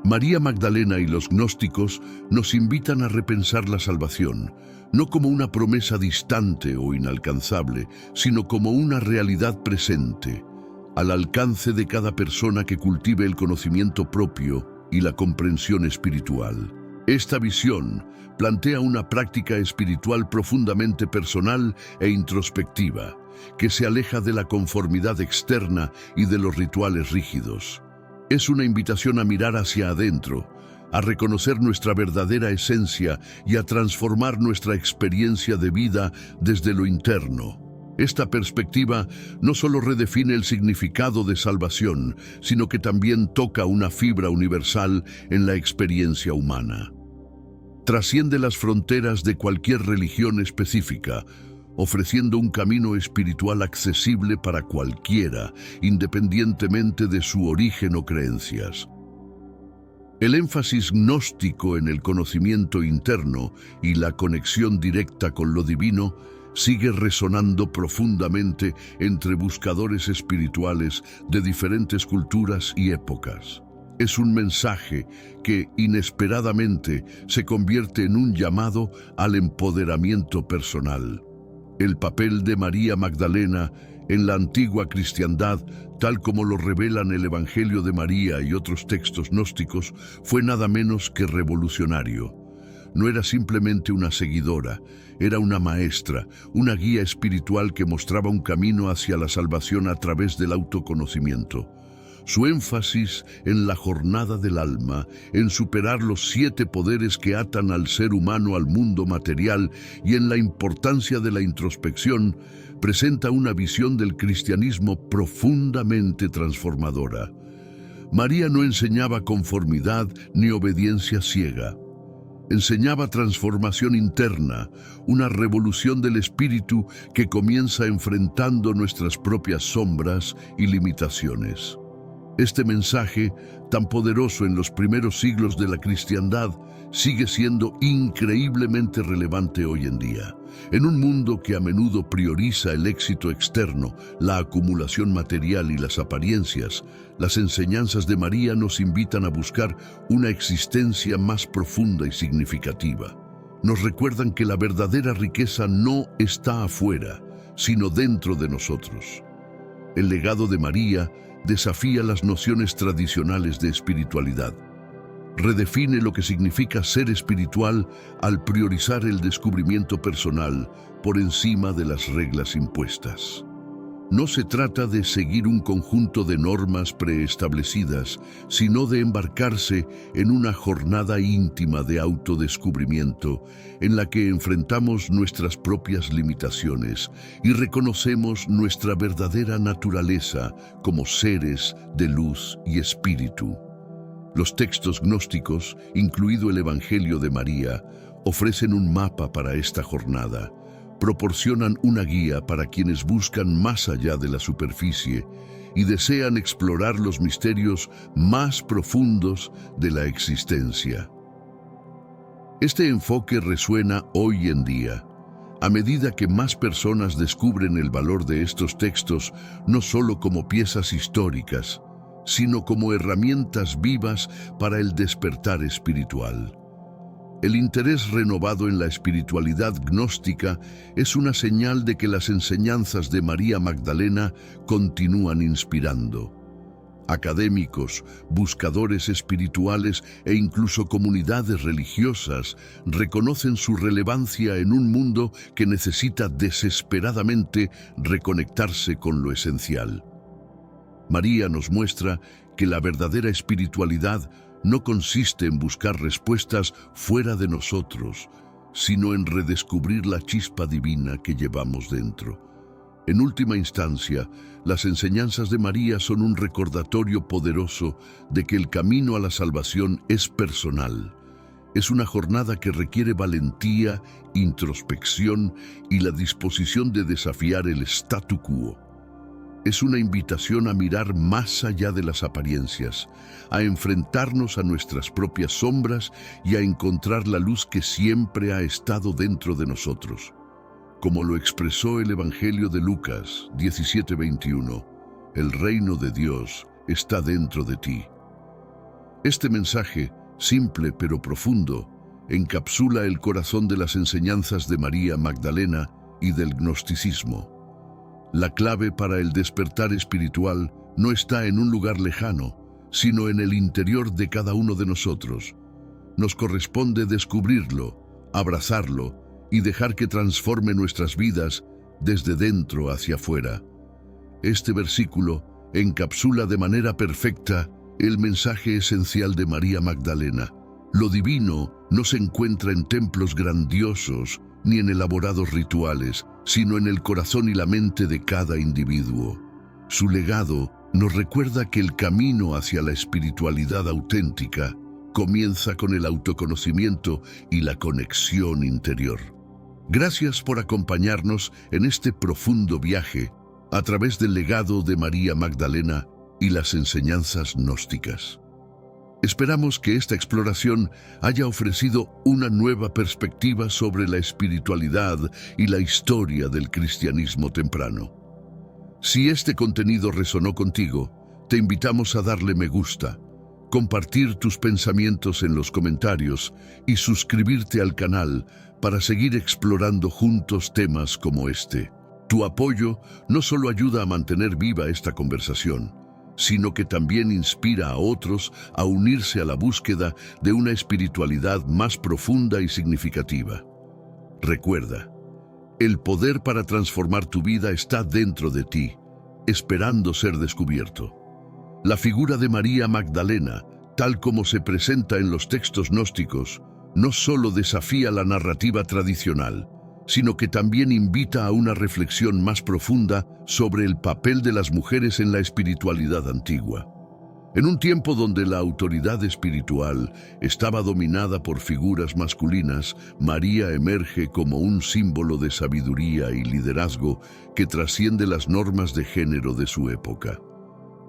María Magdalena y los gnósticos nos invitan a repensar la salvación, no como una promesa distante o inalcanzable, sino como una realidad presente, al alcance de cada persona que cultive el conocimiento propio y la comprensión espiritual. Esta visión plantea una práctica espiritual profundamente personal e introspectiva, que se aleja de la conformidad externa y de los rituales rígidos. Es una invitación a mirar hacia adentro, a reconocer nuestra verdadera esencia y a transformar nuestra experiencia de vida desde lo interno. Esta perspectiva no solo redefine el significado de salvación, sino que también toca una fibra universal en la experiencia humana. Trasciende las fronteras de cualquier religión específica, ofreciendo un camino espiritual accesible para cualquiera, independientemente de su origen o creencias. El énfasis gnóstico en el conocimiento interno y la conexión directa con lo divino sigue resonando profundamente entre buscadores espirituales de diferentes culturas y épocas. Es un mensaje que, inesperadamente, se convierte en un llamado al empoderamiento personal. El papel de María Magdalena en la antigua cristiandad, tal como lo revelan el Evangelio de María y otros textos gnósticos, fue nada menos que revolucionario. No era simplemente una seguidora, era una maestra, una guía espiritual que mostraba un camino hacia la salvación a través del autoconocimiento. Su énfasis en la jornada del alma, en superar los 7 poderes que atan al ser humano al mundo material y en la importancia de la introspección, presenta una visión del cristianismo profundamente transformadora. María no enseñaba conformidad ni obediencia ciega. Enseñaba transformación interna, una revolución del espíritu que comienza enfrentando nuestras propias sombras y limitaciones. Este mensaje, tan poderoso en los primeros siglos de la cristiandad, sigue siendo increíblemente relevante hoy en día. En un mundo que a menudo prioriza el éxito externo, la acumulación material y las apariencias, las enseñanzas de María nos invitan a buscar una existencia más profunda y significativa. Nos recuerdan que la verdadera riqueza no está afuera, sino dentro de nosotros. El legado de María desafía las nociones tradicionales de espiritualidad. Redefine lo que significa ser espiritual al priorizar el descubrimiento personal por encima de las reglas impuestas. No se trata de seguir un conjunto de normas preestablecidas, sino de embarcarse en una jornada íntima de autodescubrimiento en la que enfrentamos nuestras propias limitaciones y reconocemos nuestra verdadera naturaleza como seres de luz y espíritu. Los textos gnósticos, incluido el Evangelio de María, ofrecen un mapa para esta jornada. Proporcionan una guía para quienes buscan más allá de la superficie y desean explorar los misterios más profundos de la existencia. Este enfoque resuena hoy en día, a medida que más personas descubren el valor de estos textos no solo como piezas históricas, sino como herramientas vivas para el despertar espiritual. El interés renovado en la espiritualidad gnóstica es una señal de que las enseñanzas de María Magdalena continúan inspirando. Académicos, buscadores espirituales e incluso comunidades religiosas reconocen su relevancia en un mundo que necesita desesperadamente reconectarse con lo esencial. María nos muestra que la verdadera espiritualidad no consiste en buscar respuestas fuera de nosotros, sino en redescubrir la chispa divina que llevamos dentro. En última instancia, las enseñanzas de María son un recordatorio poderoso de que el camino a la salvación es personal. Es una jornada que requiere valentía, introspección y la disposición de desafiar el statu quo. Es una invitación a mirar más allá de las apariencias, a enfrentarnos a nuestras propias sombras y a encontrar la luz que siempre ha estado dentro de nosotros. Como lo expresó el Evangelio de Lucas 17:21, el reino de Dios está dentro de ti. Este mensaje, simple pero profundo, encapsula el corazón de las enseñanzas de María Magdalena y del gnosticismo. La clave para el despertar espiritual no está en un lugar lejano, sino en el interior de cada uno de nosotros. Nos corresponde descubrirlo, abrazarlo y dejar que transforme nuestras vidas desde dentro hacia afuera. Este versículo encapsula de manera perfecta el mensaje esencial de María Magdalena. Lo divino no se encuentra en templos grandiosos ni en elaborados rituales, sino en el corazón y la mente de cada individuo. Su legado nos recuerda que el camino hacia la espiritualidad auténtica comienza con el autoconocimiento y la conexión interior. Gracias por acompañarnos en este profundo viaje a través del legado de María Magdalena y las enseñanzas gnósticas. Esperamos que esta exploración haya ofrecido una nueva perspectiva sobre la espiritualidad y la historia del cristianismo temprano. Si este contenido resonó contigo, te invitamos a darle me gusta, compartir tus pensamientos en los comentarios y suscribirte al canal para seguir explorando juntos temas como este. Tu apoyo no solo ayuda a mantener viva esta conversación, sino que también inspira a otros a unirse a la búsqueda de una espiritualidad más profunda y significativa. Recuerda, el poder para transformar tu vida está dentro de ti, esperando ser descubierto. La figura de María Magdalena, tal como se presenta en los textos gnósticos, no solo desafía la narrativa tradicional, sino que también invita a una reflexión más profunda sobre el papel de las mujeres en la espiritualidad antigua. En un tiempo donde la autoridad espiritual estaba dominada por figuras masculinas, María emerge como un símbolo de sabiduría y liderazgo que trasciende las normas de género de su época.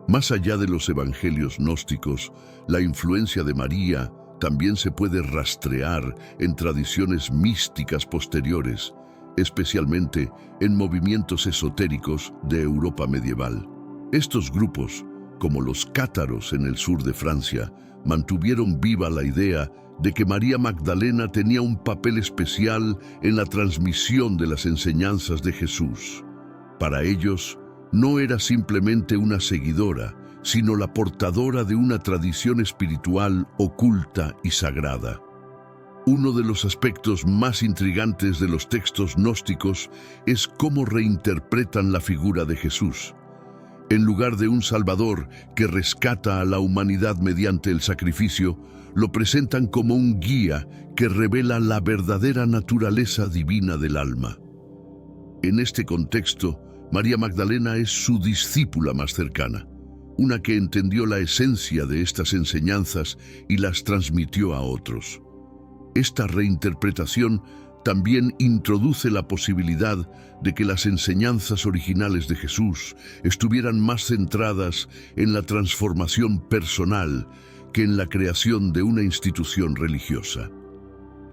Más allá de los evangelios gnósticos, la influencia de María también se puede rastrear en tradiciones místicas posteriores, especialmente en movimientos esotéricos de Europa medieval. Estos grupos, como los cátaros en el sur de Francia, mantuvieron viva la idea de que María Magdalena tenía un papel especial en la transmisión de las enseñanzas de Jesús. Para ellos, no era simplemente una seguidora, sino la portadora de una tradición espiritual oculta y sagrada. Uno de los aspectos más intrigantes de los textos gnósticos es cómo reinterpretan la figura de Jesús. En lugar de un Salvador que rescata a la humanidad mediante el sacrificio, lo presentan como un guía que revela la verdadera naturaleza divina del alma. En este contexto, María Magdalena es su discípula más cercana, una que entendió la esencia de estas enseñanzas y las transmitió a otros. Esta reinterpretación también introduce la posibilidad de que las enseñanzas originales de Jesús estuvieran más centradas en la transformación personal que en la creación de una institución religiosa.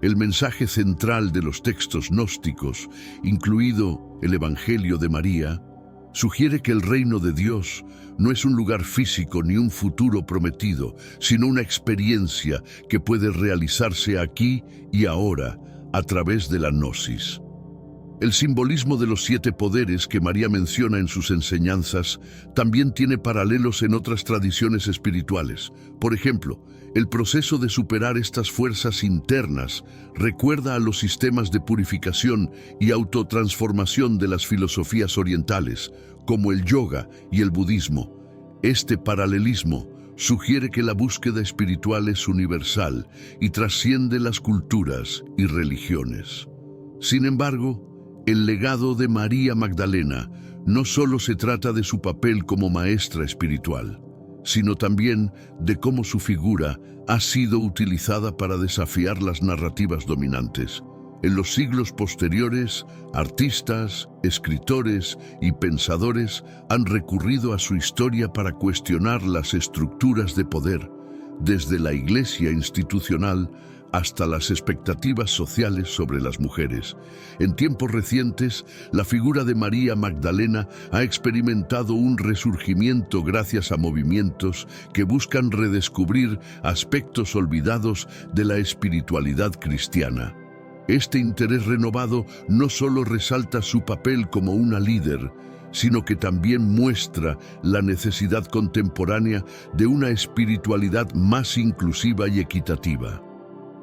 El mensaje central de los textos gnósticos, incluido el Evangelio de María, sugiere que el reino de Dios no es un lugar físico ni un futuro prometido, sino una experiencia que puede realizarse aquí y ahora a través de la gnosis. El simbolismo de los 7 poderes que María menciona en sus enseñanzas también tiene paralelos en otras tradiciones espirituales. Por ejemplo, el proceso de superar estas fuerzas internas recuerda a los sistemas de purificación y autotransformación de las filosofías orientales, como el yoga y el budismo. Este paralelismo sugiere que la búsqueda espiritual es universal y trasciende las culturas y religiones. Sin embargo, el legado de María Magdalena no solo se trata de su papel como maestra espiritual, sino también de cómo su figura ha sido utilizada para desafiar las narrativas dominantes. En los siglos posteriores, artistas, escritores y pensadores han recurrido a su historia para cuestionar las estructuras de poder, desde la Iglesia institucional hasta las expectativas sociales sobre las mujeres. En tiempos recientes, la figura de María Magdalena ha experimentado un resurgimiento gracias a movimientos que buscan redescubrir aspectos olvidados de la espiritualidad cristiana. Este interés renovado no solo resalta su papel como una líder, sino que también muestra la necesidad contemporánea de una espiritualidad más inclusiva y equitativa.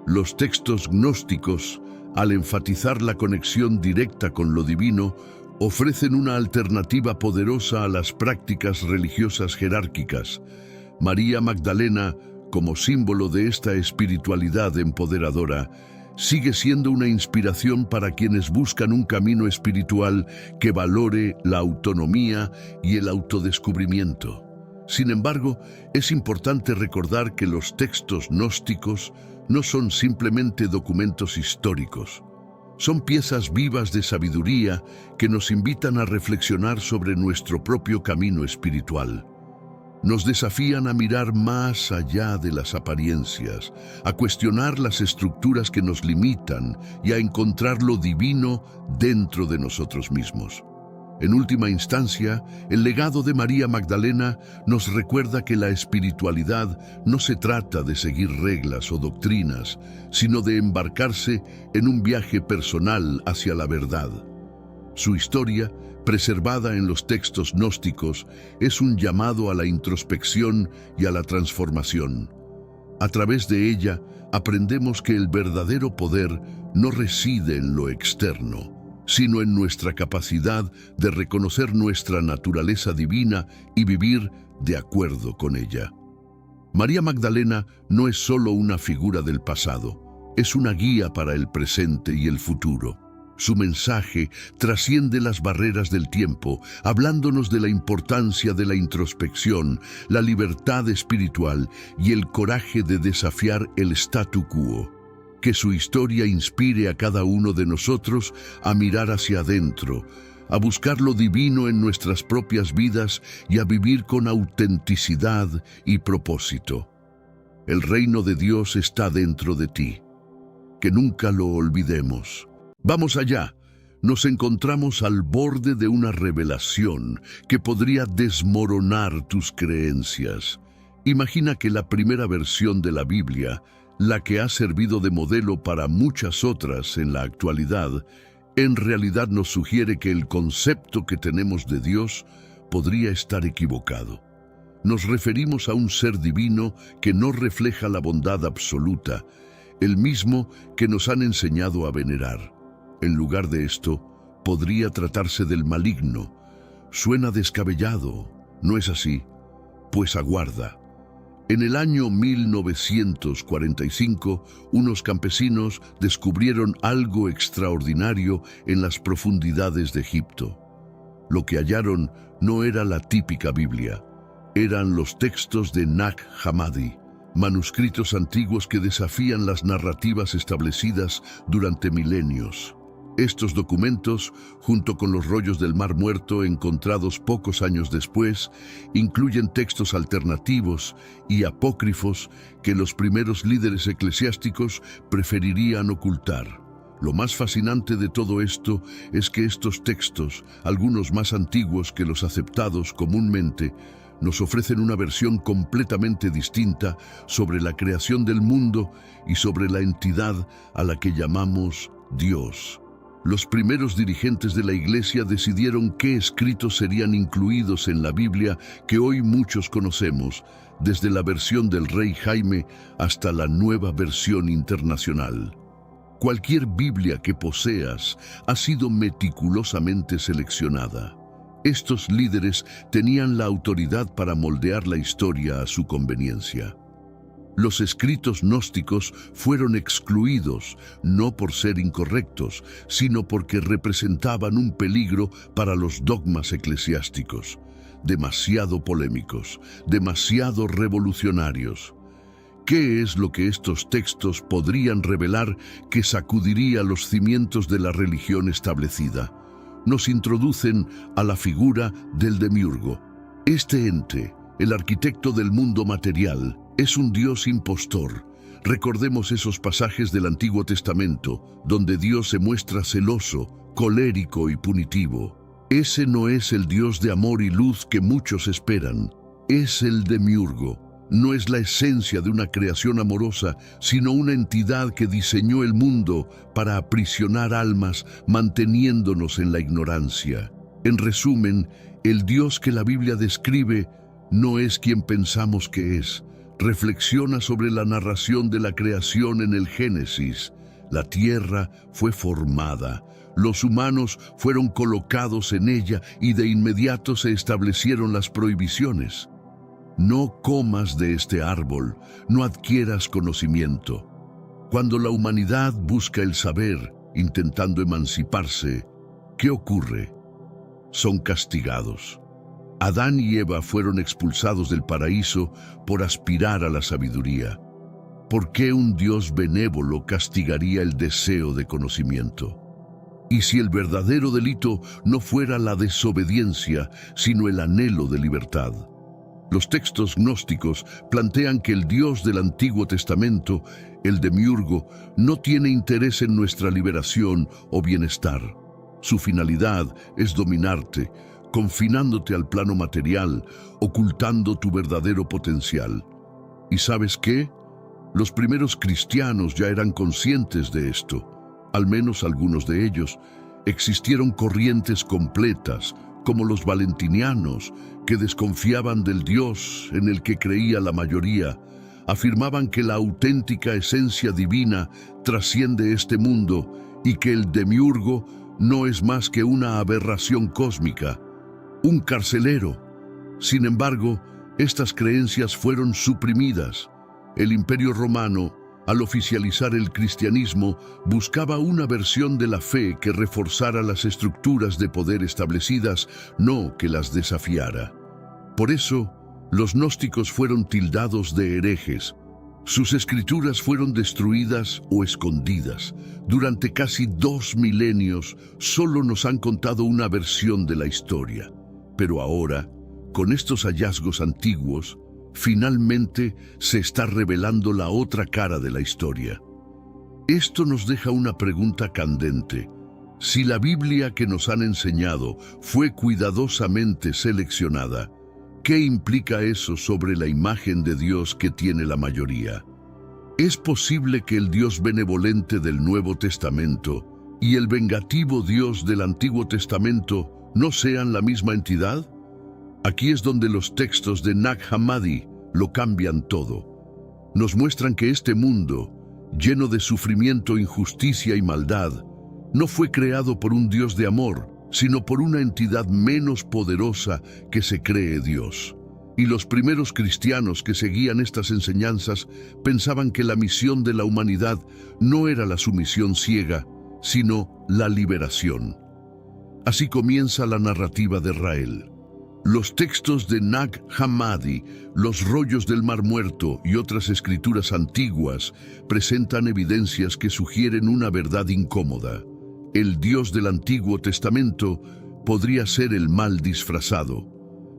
Los textos gnósticos, al enfatizar la conexión directa con lo divino, ofrecen una alternativa poderosa a las prácticas religiosas jerárquicas. María Magdalena, como símbolo de esta espiritualidad empoderadora, sigue siendo una inspiración para quienes buscan un camino espiritual que valore la autonomía y el autodescubrimiento. Sin embargo, es importante recordar que los textos gnósticos no son simplemente documentos históricos. Son piezas vivas de sabiduría que nos invitan a reflexionar sobre nuestro propio camino espiritual. Nos desafían a mirar más allá de las apariencias, a cuestionar las estructuras que nos limitan y a encontrar lo divino dentro de nosotros mismos. En última instancia, el legado de María Magdalena nos recuerda que la espiritualidad no se trata de seguir reglas o doctrinas, sino de embarcarse en un viaje personal hacia la verdad. Su historia, preservada en los textos gnósticos, es un llamado a la introspección y a la transformación. A través de ella, aprendemos que el verdadero poder no reside en lo externo, sino en nuestra capacidad de reconocer nuestra naturaleza divina y vivir de acuerdo con ella. María Magdalena no es solo una figura del pasado, es una guía para el presente y el futuro. Su mensaje trasciende las barreras del tiempo, hablándonos de la importancia de la introspección, la libertad espiritual y el coraje de desafiar el statu quo. Que su historia inspire a cada uno de nosotros a mirar hacia adentro, a buscar lo divino en nuestras propias vidas y a vivir con autenticidad y propósito. El reino de Dios está dentro de ti. Que nunca lo olvidemos. Vamos allá. Nos encontramos al borde de una revelación que podría desmoronar tus creencias. Imagina que la primera versión de la Biblia, la que ha servido de modelo para muchas otras en la actualidad, en realidad nos sugiere que el concepto que tenemos de Dios podría estar equivocado. Nos referimos a un ser divino que no refleja la bondad absoluta, el mismo que nos han enseñado a venerar. En lugar de esto, podría tratarse del maligno. Suena descabellado, ¿no es así? Pues aguarda. En el año 1945, unos campesinos descubrieron algo extraordinario en las profundidades de Egipto. Lo que hallaron no era la típica Biblia, eran los textos de Nag Hammadi, manuscritos antiguos que desafían las narrativas establecidas durante milenios. Estos documentos, junto con los rollos del Mar Muerto encontrados pocos años después, incluyen textos alternativos y apócrifos que los primeros líderes eclesiásticos preferirían ocultar. Lo más fascinante de todo esto es que estos textos, algunos más antiguos que los aceptados comúnmente, nos ofrecen una versión completamente distinta sobre la creación del mundo y sobre la entidad a la que llamamos Dios. Los primeros dirigentes de la Iglesia decidieron qué escritos serían incluidos en la Biblia que hoy muchos conocemos, desde la versión del Rey Jaime hasta la nueva versión internacional. Cualquier Biblia que poseas ha sido meticulosamente seleccionada. Estos líderes tenían la autoridad para moldear la historia a su conveniencia. Los escritos gnósticos fueron excluidos, no por ser incorrectos, sino porque representaban un peligro para los dogmas eclesiásticos, demasiado polémicos, demasiado revolucionarios. ¿Qué es lo que estos textos podrían revelar que sacudiría los cimientos de la religión establecida? Nos introducen a la figura del demiurgo. Este ente, el arquitecto del mundo material, es un Dios impostor. Recordemos esos pasajes del Antiguo Testamento, donde Dios se muestra celoso, colérico y punitivo. Ese no es el Dios de amor y luz que muchos esperan. Es el demiurgo. No es la esencia de una creación amorosa, sino una entidad que diseñó el mundo para aprisionar almas, manteniéndonos en la ignorancia. En resumen, el Dios que la Biblia describe no es quien pensamos que es. Reflexiona sobre la narración de la creación en el Génesis. La tierra fue formada, los humanos fueron colocados en ella y de inmediato se establecieron las prohibiciones. No comas de este árbol, no adquieras conocimiento. Cuando la humanidad busca el saber, intentando emanciparse, ¿qué ocurre? Son castigados. Adán y Eva fueron expulsados del paraíso por aspirar a la sabiduría. ¿Por qué un Dios benévolo castigaría el deseo de conocimiento? Y si el verdadero delito no fuera la desobediencia, sino el anhelo de libertad. Los textos gnósticos plantean que el Dios del Antiguo Testamento, el demiurgo, no tiene interés en nuestra liberación o bienestar. Su finalidad es dominarte, confinándote al plano material, ocultando tu verdadero potencial. ¿Y sabes qué? Los primeros cristianos ya eran conscientes de esto, al menos algunos de ellos. Existieron corrientes completas, como los valentinianos, que desconfiaban del Dios en el que creía la mayoría. Afirmaban que la auténtica esencia divina trasciende este mundo y que el demiurgo no es más que una aberración cósmica, un carcelero. Sin embargo, estas creencias fueron suprimidas. El Imperio Romano, al oficializar el cristianismo, buscaba una versión de la fe que reforzara las estructuras de poder establecidas, no que las desafiara. Por eso, los gnósticos fueron tildados de herejes. Sus escrituras fueron destruidas o escondidas. Durante casi 2 milenios, solo nos han contado una versión de la historia. Pero ahora, con estos hallazgos antiguos, finalmente se está revelando la otra cara de la historia. Esto nos deja una pregunta candente. Si la Biblia que nos han enseñado fue cuidadosamente seleccionada, ¿qué implica eso sobre la imagen de Dios que tiene la mayoría? ¿Es posible que el Dios benevolente del Nuevo Testamento y el vengativo Dios del Antiguo Testamento no sean la misma entidad? Aquí es donde los textos de Nag Hammadi lo cambian todo. Nos muestran que este mundo, lleno de sufrimiento, injusticia y maldad, no fue creado por un Dios de amor, sino por una entidad menos poderosa que se cree Dios. Y los primeros cristianos que seguían estas enseñanzas pensaban que la misión de la humanidad no era la sumisión ciega, sino la liberación. Así comienza la narrativa de Rael. Los textos de Nag Hammadi, los rollos del Mar Muerto y otras escrituras antiguas presentan evidencias que sugieren una verdad incómoda. El Dios del Antiguo Testamento podría ser el mal disfrazado.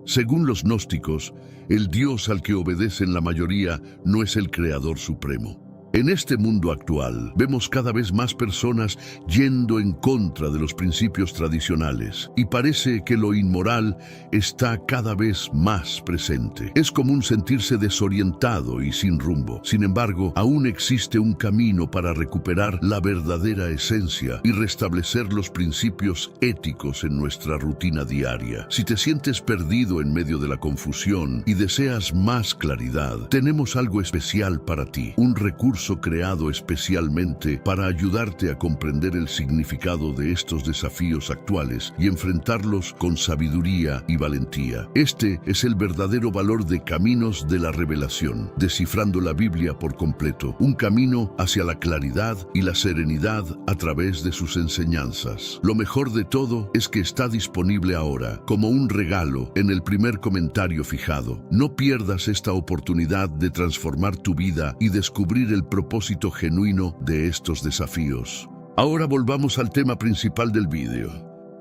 Según los gnósticos, el Dios al que obedecen la mayoría no es el Creador Supremo. En este mundo actual, vemos cada vez más personas yendo en contra de los principios tradicionales y parece que lo inmoral está cada vez más presente. Es común sentirse desorientado y sin rumbo. Sin embargo, aún existe un camino para recuperar la verdadera esencia y restablecer los principios éticos en nuestra rutina diaria. Si te sientes perdido en medio de la confusión y deseas más claridad, tenemos algo especial para ti, un recurso creado especialmente para ayudarte a comprender el significado de estos desafíos actuales y enfrentarlos con sabiduría y valentía. Este es el verdadero valor de Caminos de la Revelación, descifrando la Biblia por completo, un camino hacia la claridad y la serenidad a través de sus enseñanzas. Lo mejor de todo es que está disponible ahora, como un regalo, en el primer comentario fijado. No pierdas esta oportunidad de transformar tu vida y descubrir el propósito genuino de estos desafíos. Ahora volvamos al tema principal del vídeo.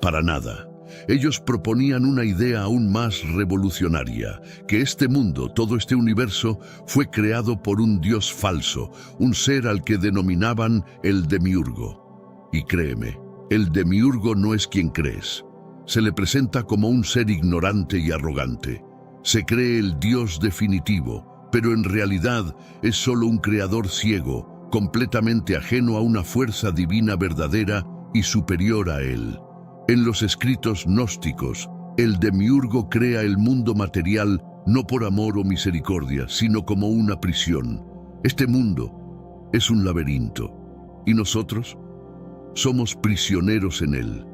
Para nada. Ellos proponían una idea aún más revolucionaria, que este mundo, todo este universo, fue creado por un Dios falso, un ser al que denominaban el demiurgo. Y créeme, el demiurgo no es quien crees. Se le presenta como un ser ignorante y arrogante. Se cree el Dios definitivo, pero en realidad es solo un creador ciego, completamente ajeno a una fuerza divina verdadera y superior a él. En los escritos gnósticos, el demiurgo crea el mundo material no por amor o misericordia, sino como una prisión. Este mundo es un laberinto, y nosotros somos prisioneros en él.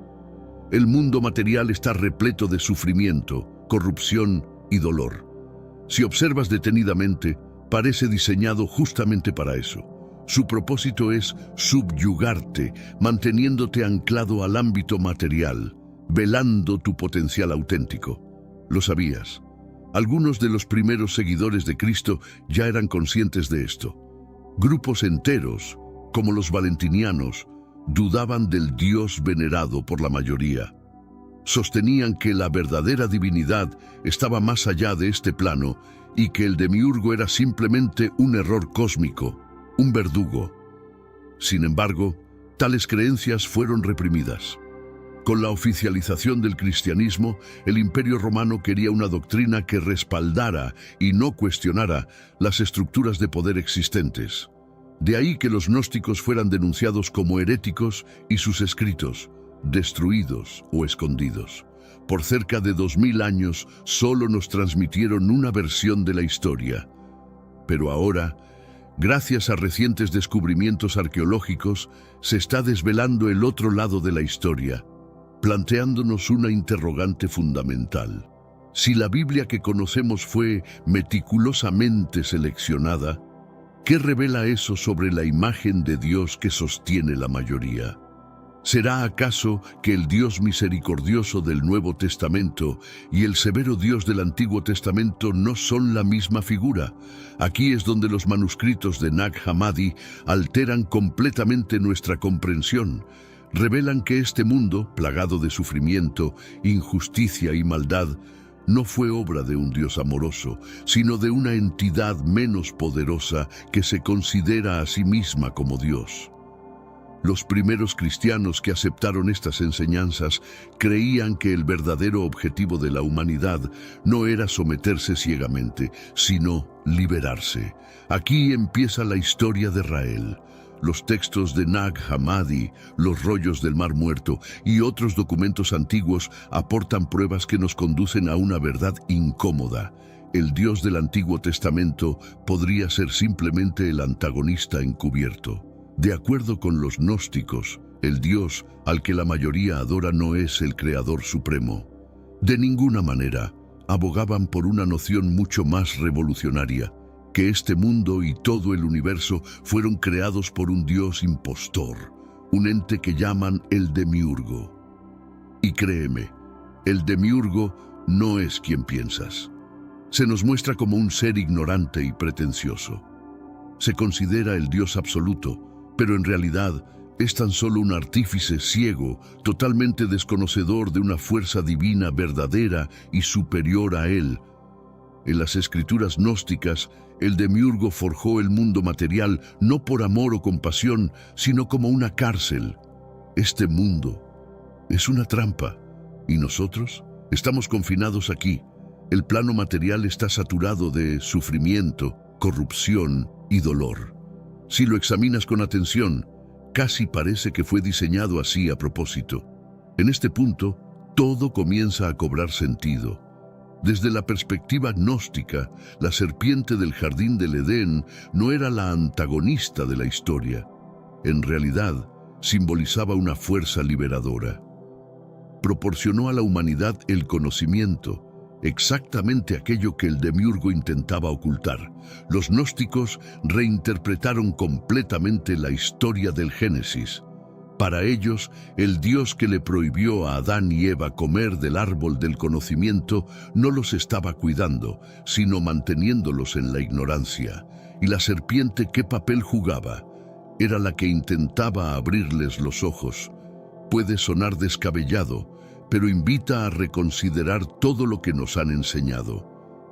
El mundo material está repleto de sufrimiento, corrupción y dolor. Si observas detenidamente, parece diseñado justamente para eso. Su propósito es subyugarte, manteniéndote anclado al ámbito material, velando tu potencial auténtico. ¿Lo sabías? Algunos de los primeros seguidores de Cristo ya eran conscientes de esto. Grupos enteros, como los valentinianos, dudaban del Dios venerado por la mayoría. Sostenían que la verdadera divinidad estaba más allá de este plano y que el demiurgo era simplemente un error cósmico, un verdugo. Sin embargo, tales creencias fueron reprimidas. Con la oficialización del cristianismo, el Imperio Romano quería una doctrina que respaldara y no cuestionara las estructuras de poder existentes. De ahí que los gnósticos fueran denunciados como heréticos y sus escritos, destruidos o escondidos. Por cerca de 2000 años solo nos transmitieron una versión de la historia. Pero ahora, gracias a recientes descubrimientos arqueológicos, se está desvelando el otro lado de la historia, planteándonos una interrogante fundamental. Si la Biblia que conocemos fue meticulosamente seleccionada, ¿qué revela eso sobre la imagen de Dios que sostiene la mayoría? ¿Será acaso que el Dios misericordioso del Nuevo Testamento y el severo Dios del Antiguo Testamento no son la misma figura? Aquí es donde los manuscritos de Nag Hammadi alteran completamente nuestra comprensión. Revelan que este mundo, plagado de sufrimiento, injusticia y maldad, no fue obra de un Dios amoroso, sino de una entidad menos poderosa que se considera a sí misma como Dios. Los primeros cristianos que aceptaron estas enseñanzas creían que el verdadero objetivo de la humanidad no era someterse ciegamente, sino liberarse. Aquí empieza la historia de Rael. Los textos de Nag Hammadi, los rollos del Mar Muerto y otros documentos antiguos aportan pruebas que nos conducen a una verdad incómoda. El Dios del Antiguo Testamento podría ser simplemente el antagonista encubierto. De acuerdo con los gnósticos, el Dios al que la mayoría adora no es el Creador Supremo. De ninguna manera, abogaban por una noción mucho más revolucionaria, que este mundo y todo el universo fueron creados por un Dios impostor, un ente que llaman el demiurgo. Y créeme, el demiurgo no es quien piensas. Se nos muestra como un ser ignorante y pretencioso. Se considera el Dios absoluto, pero en realidad es tan solo un artífice ciego, totalmente desconocedor de una fuerza divina verdadera y superior a él. En las escrituras gnósticas, el demiurgo forjó el mundo material no por amor o compasión, sino como una cárcel. Este mundo es una trampa, y nosotros estamos confinados aquí. El plano material está saturado de sufrimiento, corrupción y dolor. Si lo examinas con atención, casi parece que fue diseñado así a propósito. En este punto, todo comienza a cobrar sentido. Desde la perspectiva gnóstica, la serpiente del jardín del Edén no era la antagonista de la historia. En realidad, simbolizaba una fuerza liberadora. Proporcionó a la humanidad el conocimiento, exactamente aquello que el demiurgo intentaba ocultar. Los gnósticos reinterpretaron completamente la historia del Génesis. Para ellos, el Dios que le prohibió a Adán y Eva comer del árbol del conocimiento no los estaba cuidando, sino manteniéndolos en la ignorancia. ¿Y la serpiente qué papel jugaba? Era la que intentaba abrirles los ojos. Puede sonar descabellado, pero invita a reconsiderar todo lo que nos han enseñado.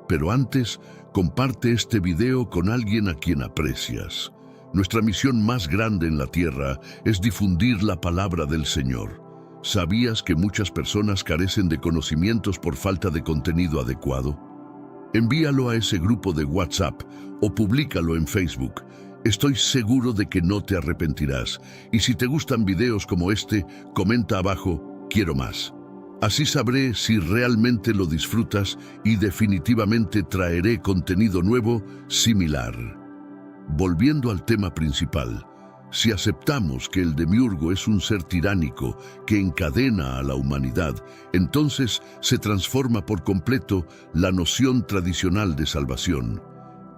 Pero antes, comparte este video con alguien a quien aprecias. Nuestra misión más grande en la tierra es difundir la palabra del Señor. ¿Sabías que muchas personas carecen de conocimientos por falta de contenido adecuado? Envíalo a ese grupo de WhatsApp o públicalo en Facebook. Estoy seguro de que no te arrepentirás. Y si te gustan videos como este, comenta abajo, quiero más. Así sabré si realmente lo disfrutas y definitivamente traeré contenido nuevo similar. Volviendo al tema principal, si aceptamos que el demiurgo es un ser tiránico que encadena a la humanidad, entonces se transforma por completo la noción tradicional de salvación.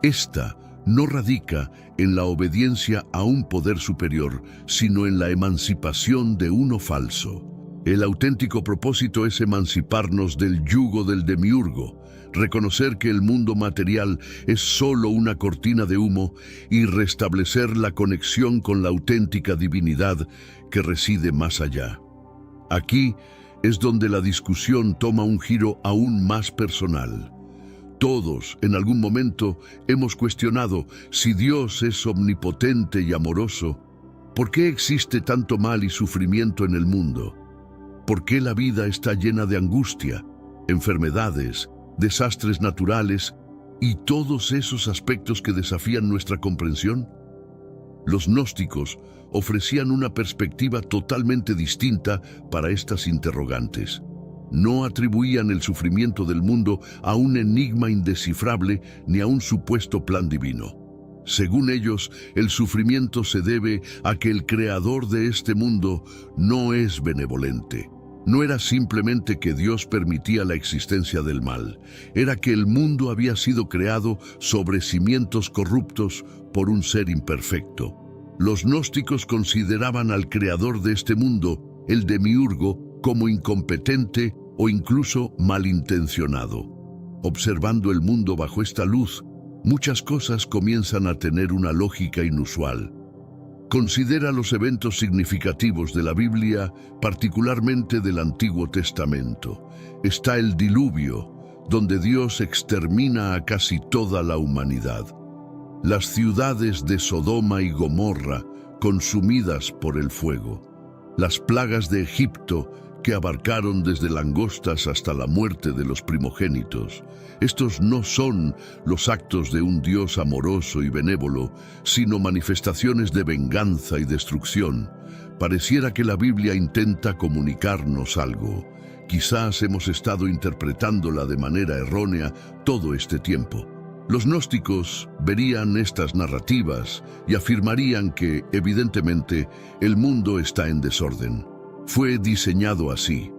Esta no radica en la obediencia a un poder superior, sino en la emancipación de uno falso. El auténtico propósito es emanciparnos del yugo del demiurgo, reconocer que el mundo material es solo una cortina de humo y restablecer la conexión con la auténtica divinidad que reside más allá. Aquí, es donde la discusión toma un giro aún más personal. Todos, en algún momento, hemos cuestionado si Dios es omnipotente y amoroso. ¿Por qué existe tanto mal y sufrimiento en el mundo? ¿Por qué la vida está llena de angustia, enfermedades, desastres naturales y todos esos aspectos que desafían nuestra comprensión? Los gnósticos ofrecían una perspectiva totalmente distinta para estas interrogantes. No atribuían el sufrimiento del mundo a un enigma indescifrable ni a un supuesto plan divino. Según ellos, el sufrimiento se debe a que el creador de este mundo no es benevolente. No era simplemente que Dios permitía la existencia del mal, era que el mundo había sido creado sobre cimientos corruptos por un ser imperfecto. Los gnósticos consideraban al creador de este mundo, el demiurgo, como incompetente o incluso malintencionado. Observando el mundo bajo esta luz, muchas cosas comienzan a tener una lógica inusual. Considera los eventos significativos de la Biblia, particularmente del Antiguo Testamento. Está el diluvio, donde Dios extermina a casi toda la humanidad. Las ciudades de Sodoma y Gomorra, consumidas por el fuego. Las plagas de Egipto, que abarcaron desde langostas hasta la muerte de los primogénitos. Estos no son los actos de un Dios amoroso y benévolo, sino manifestaciones de venganza y destrucción. Pareciera que la Biblia intenta comunicarnos algo. Quizás hemos estado interpretándola de manera errónea todo este tiempo. Los gnósticos verían estas narrativas y afirmarían que, evidentemente, el mundo está en desorden. Fue diseñado así.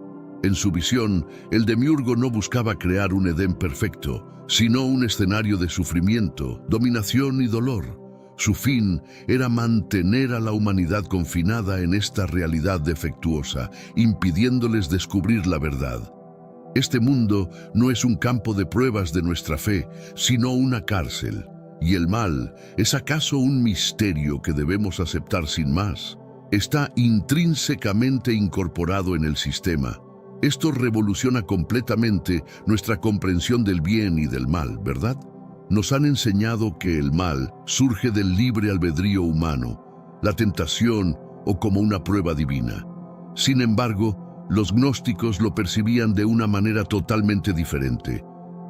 En su visión, el demiurgo no buscaba crear un Edén perfecto, sino un escenario de sufrimiento, dominación y dolor. Su fin era mantener a la humanidad confinada en esta realidad defectuosa, impidiéndoles descubrir la verdad. Este mundo no es un campo de pruebas de nuestra fe, sino una cárcel. ¿Y el mal es acaso un misterio que debemos aceptar sin más? Está intrínsecamente incorporado en el sistema. Esto revoluciona completamente nuestra comprensión del bien y del mal, ¿verdad? Nos han enseñado que el mal surge del libre albedrío humano, la tentación o como una prueba divina. Sin embargo, los gnósticos lo percibían de una manera totalmente diferente.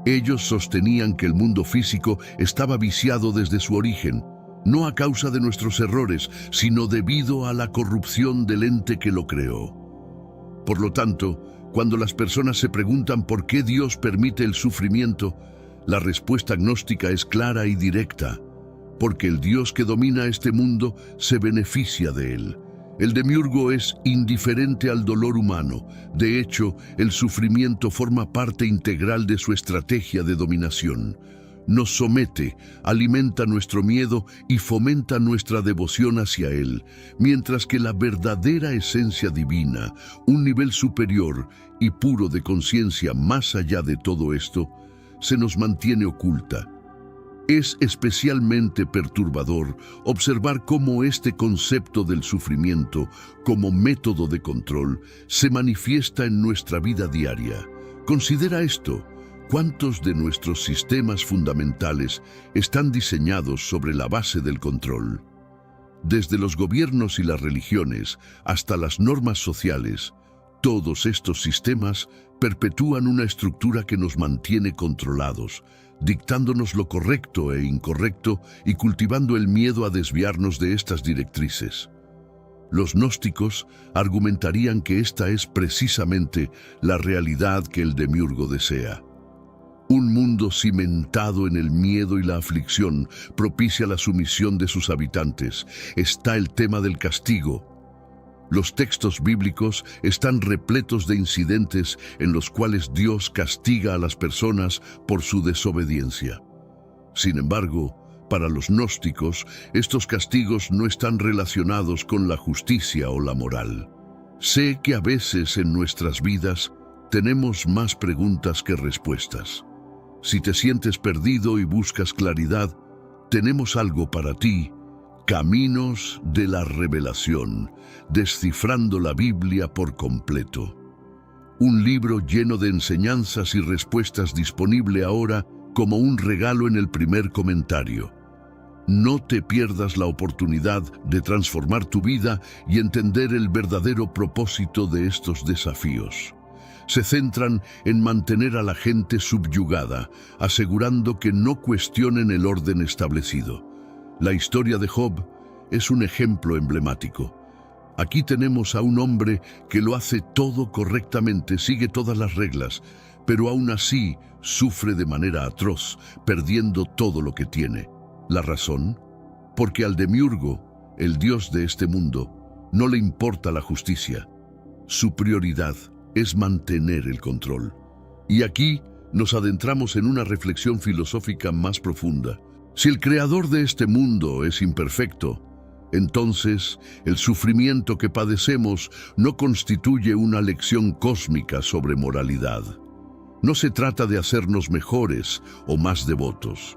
Ellos sostenían que el mundo físico estaba viciado desde su origen, no a causa de nuestros errores, sino debido a la corrupción del ente que lo creó. Por lo tanto, cuando las personas se preguntan por qué Dios permite el sufrimiento, la respuesta gnóstica es clara y directa, porque el Dios que domina este mundo se beneficia de él. El demiurgo es indiferente al dolor humano. De hecho, el sufrimiento forma parte integral de su estrategia de dominación. Nos somete, alimenta nuestro miedo y fomenta nuestra devoción hacia él, mientras que la verdadera esencia divina, un nivel superior y puro de conciencia más allá de todo esto, se nos mantiene oculta. Es especialmente perturbador observar cómo este concepto del sufrimiento, como método de control, se manifiesta en nuestra vida diaria. Considera esto. ¿Cuántos de nuestros sistemas fundamentales están diseñados sobre la base del control? Desde los gobiernos y las religiones hasta las normas sociales, todos estos sistemas perpetúan una estructura que nos mantiene controlados, dictándonos lo correcto e incorrecto y cultivando el miedo a desviarnos de estas directrices. Los gnósticos argumentarían que esta es precisamente la realidad que el demiurgo desea. Un mundo cimentado en el miedo y la aflicción propicia la sumisión de sus habitantes. Está el tema del castigo. Los textos bíblicos están repletos de incidentes en los cuales Dios castiga a las personas por su desobediencia. Sin embargo, para los gnósticos, estos castigos no están relacionados con la justicia o la moral. Sé que a veces en nuestras vidas tenemos más preguntas que respuestas. Si te sientes perdido y buscas claridad, tenemos algo para ti. Caminos de la Revelación, descifrando la Biblia por completo. Un libro lleno de enseñanzas y respuestas disponible ahora como un regalo en el primer comentario. No te pierdas la oportunidad de transformar tu vida y entender el verdadero propósito de estos desafíos. Se centran en mantener a la gente subyugada, asegurando que no cuestionen el orden establecido. La historia de Job es un ejemplo emblemático. Aquí tenemos a un hombre que lo hace todo correctamente, sigue todas las reglas, pero aún así sufre de manera atroz, perdiendo todo lo que tiene. ¿La razón? Porque al demiurgo, el dios de este mundo, no le importa la justicia. Su prioridad es mantener el control. Y aquí nos adentramos en una reflexión filosófica más profunda. Si el creador de este mundo es imperfecto, entonces el sufrimiento que padecemos no constituye una lección cósmica sobre moralidad. No se trata de hacernos mejores o más devotos.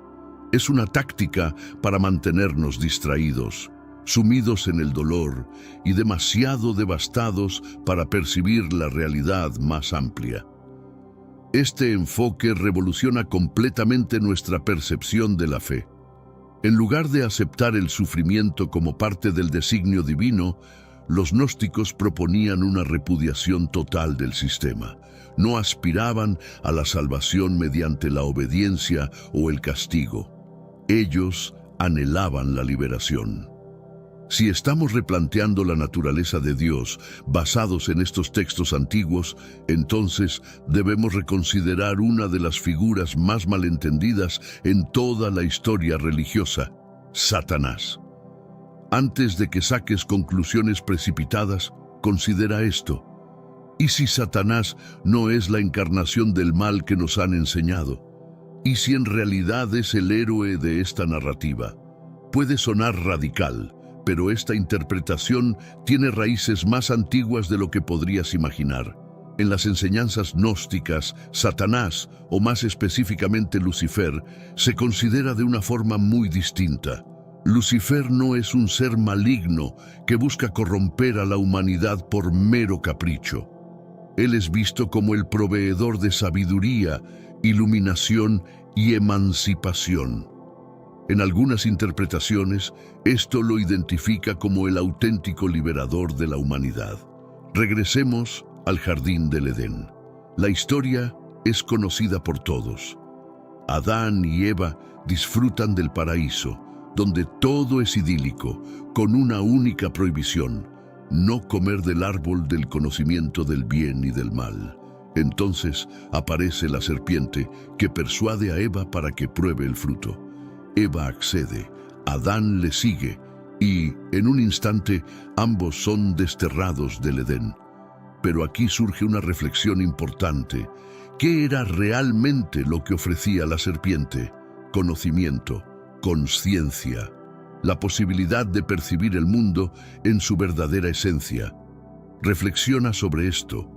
Es una táctica para mantenernos distraídos, sumidos en el dolor y demasiado devastados para percibir la realidad más amplia. Este enfoque revoluciona completamente nuestra percepción de la fe. En lugar de aceptar el sufrimiento como parte del designio divino, los gnósticos proponían una repudiación total del sistema. No aspiraban a la salvación mediante la obediencia o el castigo. Ellos anhelaban la liberación. Si estamos replanteando la naturaleza de Dios basados en estos textos antiguos, entonces debemos reconsiderar una de las figuras más malentendidas en toda la historia religiosa: Satanás. Antes de que saques conclusiones precipitadas, considera esto. ¿Y si Satanás no es la encarnación del mal que nos han enseñado? ¿Y si en realidad es el héroe de esta narrativa? Puede sonar radical, pero esta interpretación tiene raíces más antiguas de lo que podrías imaginar. En las enseñanzas gnósticas, Satanás, o más específicamente Lucifer, se considera de una forma muy distinta. Lucifer no es un ser maligno que busca corromper a la humanidad por mero capricho. Él es visto como el proveedor de sabiduría, iluminación y emancipación. En algunas interpretaciones, esto lo identifica como el auténtico liberador de la humanidad. Regresemos al jardín del Edén. La historia es conocida por todos. Adán y Eva disfrutan del paraíso, donde todo es idílico, con una única prohibición: no comer del árbol del conocimiento del bien y del mal. Entonces aparece la serpiente que persuade a Eva para que pruebe el fruto. Eva accede, Adán le sigue y, en un instante, ambos son desterrados del Edén. Pero aquí surge una reflexión importante. ¿Qué era realmente lo que ofrecía la serpiente? Conocimiento, conciencia, la posibilidad de percibir el mundo en su verdadera esencia. Reflexiona sobre esto.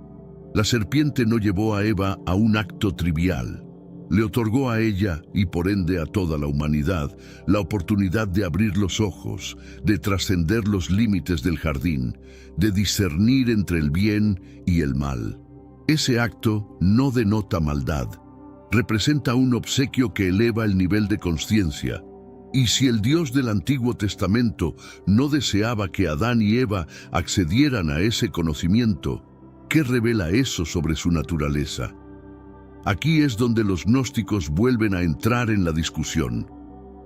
La serpiente no llevó a Eva a un acto trivial. Le otorgó a ella, y por ende a toda la humanidad, la oportunidad de abrir los ojos, de trascender los límites del jardín, de discernir entre el bien y el mal. Ese acto no denota maldad. Representa un obsequio que eleva el nivel de conciencia. Y si el Dios del Antiguo Testamento no deseaba que Adán y Eva accedieran a ese conocimiento, ¿qué revela eso sobre su naturaleza? Aquí es donde los gnósticos vuelven a entrar en la discusión.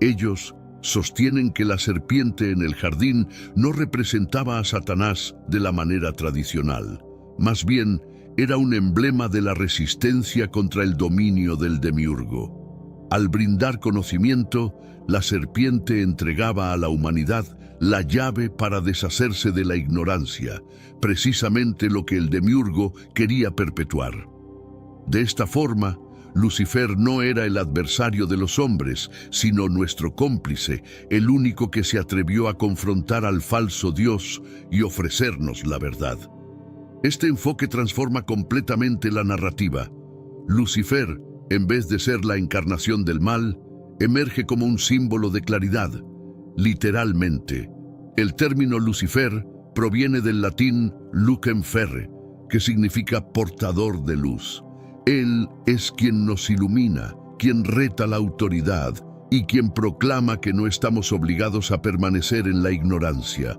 Ellos sostienen que la serpiente en el jardín no representaba a Satanás de la manera tradicional. Más bien, era un emblema de la resistencia contra el dominio del demiurgo. Al brindar conocimiento, la serpiente entregaba a la humanidad la llave para deshacerse de la ignorancia, precisamente lo que el demiurgo quería perpetuar. De esta forma, Lucifer no era el adversario de los hombres, sino nuestro cómplice, el único que se atrevió a confrontar al falso Dios y ofrecernos la verdad. Este enfoque transforma completamente la narrativa. Lucifer, en vez de ser la encarnación del mal, emerge como un símbolo de claridad. Literalmente, el término Lucifer proviene del latín lucem ferre, que significa portador de luz. Él es quien nos ilumina, quien reta la autoridad y quien proclama que no estamos obligados a permanecer en la ignorancia.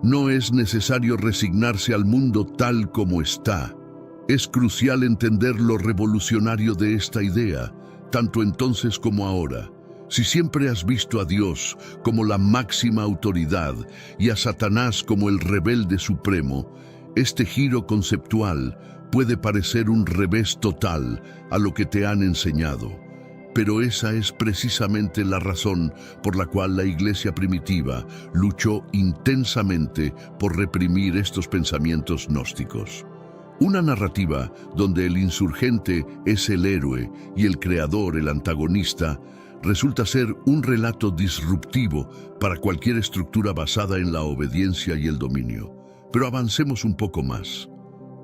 No es necesario resignarse al mundo tal como está. Es crucial entender lo revolucionario de esta idea, tanto entonces como ahora. Si siempre has visto a Dios como la máxima autoridad y a Satanás como el rebelde supremo, este giro conceptual puede parecer un revés total a lo que te han enseñado. Pero esa es precisamente la razón por la cual la iglesia primitiva luchó intensamente por reprimir estos pensamientos gnósticos. Una narrativa donde el insurgente es el héroe y el creador el antagonista resulta ser un relato disruptivo para cualquier estructura basada en la obediencia y el dominio. Pero avancemos un poco más.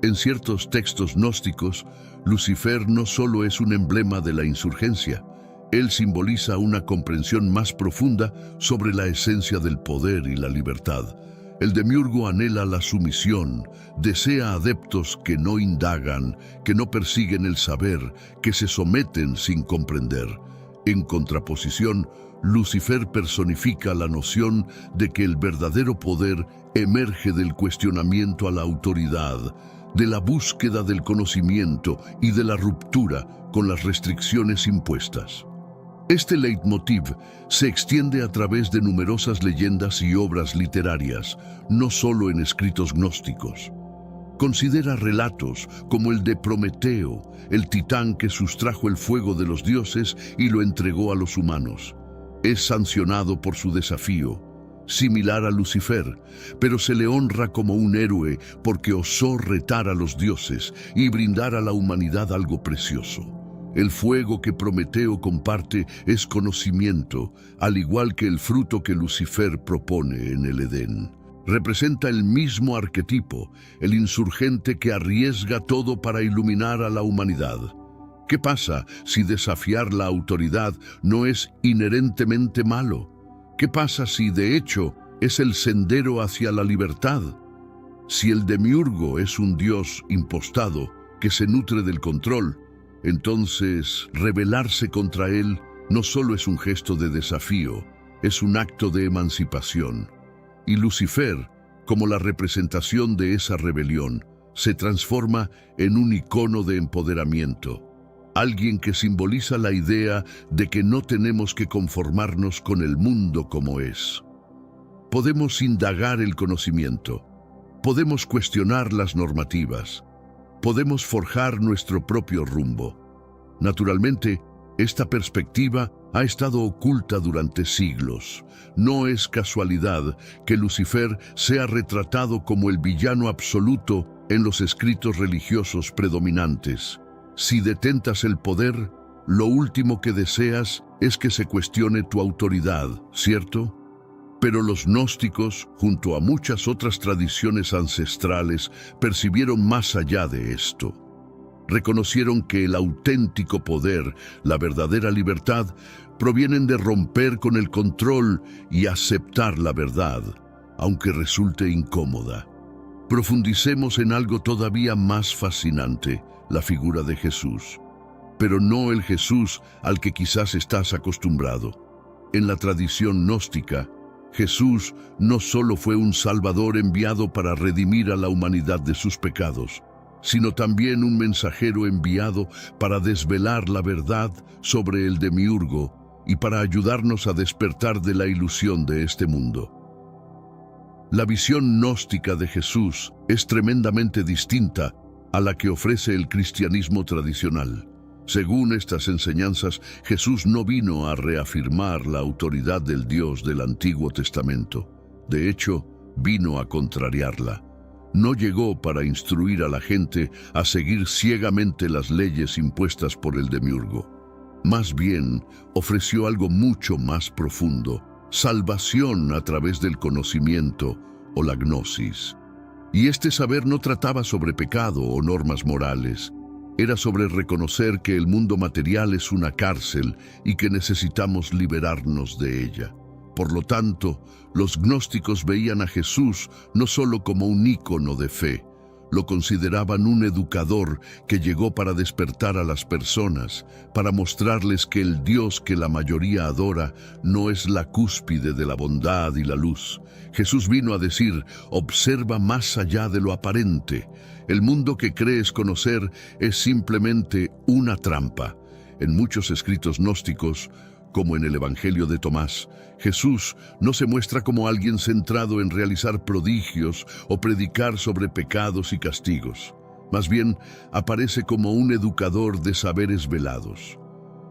En ciertos textos gnósticos, Lucifer no solo es un emblema de la insurgencia, él simboliza una comprensión más profunda sobre la esencia del poder y la libertad. El demiurgo anhela la sumisión, desea adeptos que no indagan, que no persiguen el saber, que se someten sin comprender. En contraposición, Lucifer personifica la noción de que el verdadero poder emerge del cuestionamiento a la autoridad, de la búsqueda del conocimiento y de la ruptura con las restricciones impuestas. Este leitmotiv se extiende a través de numerosas leyendas y obras literarias, no solo en escritos gnósticos. Considera relatos como el de Prometeo, el titán que sustrajo el fuego de los dioses y lo entregó a los humanos. Es sancionado por su desafío, similar a Lucifer, pero se le honra como un héroe porque osó retar a los dioses y brindar a la humanidad algo precioso. El fuego que Prometeo comparte es conocimiento, al igual que el fruto que Lucifer propone en el Edén. Representa el mismo arquetipo, el insurgente que arriesga todo para iluminar a la humanidad. ¿Qué pasa si desafiar la autoridad no es inherentemente malo? ¿Qué pasa si, de hecho, es el sendero hacia la libertad? Si el demiurgo es un dios impostado que se nutre del control, entonces rebelarse contra él no solo es un gesto de desafío, es un acto de emancipación. Y Lucifer, como la representación de esa rebelión, se transforma en un icono de empoderamiento. Alguien que simboliza la idea de que no tenemos que conformarnos con el mundo como es. Podemos indagar el conocimiento, podemos cuestionar las normativas, podemos forjar nuestro propio rumbo. Naturalmente, esta perspectiva ha estado oculta durante siglos. No es casualidad que Lucifer sea retratado como el villano absoluto en los escritos religiosos predominantes. Si detentas el poder, lo último que deseas es que se cuestione tu autoridad, ¿cierto? Pero los gnósticos, junto a muchas otras tradiciones ancestrales, percibieron más allá de esto. Reconocieron que el auténtico poder, la verdadera libertad, provienen de romper con el control y aceptar la verdad, aunque resulte incómoda. Profundicemos en algo todavía más fascinante, la figura de Jesús. Pero no el Jesús al que quizás estás acostumbrado. En la tradición gnóstica, Jesús no solo fue un Salvador enviado para redimir a la humanidad de sus pecados, sino también un mensajero enviado para desvelar la verdad sobre el demiurgo y para ayudarnos a despertar de la ilusión de este mundo. La visión gnóstica de Jesús es tremendamente distinta a la que ofrece el cristianismo tradicional. Según estas enseñanzas, Jesús no vino a reafirmar la autoridad del Dios del Antiguo Testamento. De hecho, vino a contrariarla. No llegó para instruir a la gente a seguir ciegamente las leyes impuestas por el demiurgo. Más bien, ofreció algo mucho más profundo: salvación a través del conocimiento o la gnosis. Y este saber no trataba sobre pecado o normas morales. Era sobre reconocer que el mundo material es una cárcel y que necesitamos liberarnos de ella. Por lo tanto, los gnósticos veían a Jesús no solo como un ícono de fe, Lo consideraban un educador que llegó para despertar a las personas, para mostrarles que el Dios que la mayoría adora no es la cúspide de la bondad y la luz. Jesús vino a decir: observa más allá de lo aparente. El mundo que crees conocer es simplemente una trampa. En muchos escritos gnósticos, como en el Evangelio de Tomás, Jesús no se muestra como alguien centrado en realizar prodigios o predicar sobre pecados y castigos. Más bien, aparece como un educador de saberes velados.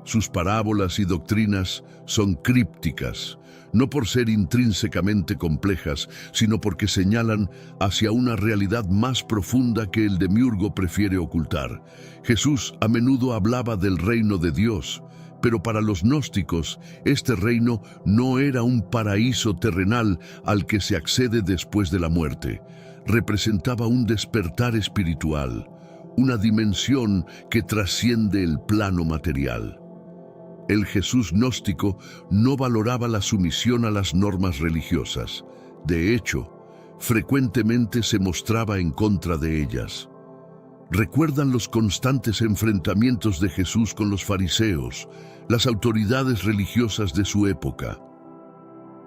Sus parábolas y doctrinas son crípticas, no por ser intrínsecamente complejas, sino porque señalan hacia una realidad más profunda que el demiurgo prefiere ocultar. Jesús a menudo hablaba del reino de Dios, pero para los gnósticos, este reino no era un paraíso terrenal al que se accede después de la muerte. Representaba un despertar espiritual, una dimensión que trasciende el plano material. El Jesús gnóstico no valoraba la sumisión a las normas religiosas. De hecho, frecuentemente se mostraba en contra de ellas. Recuerdan los constantes enfrentamientos de Jesús con los fariseos, las autoridades religiosas de su época.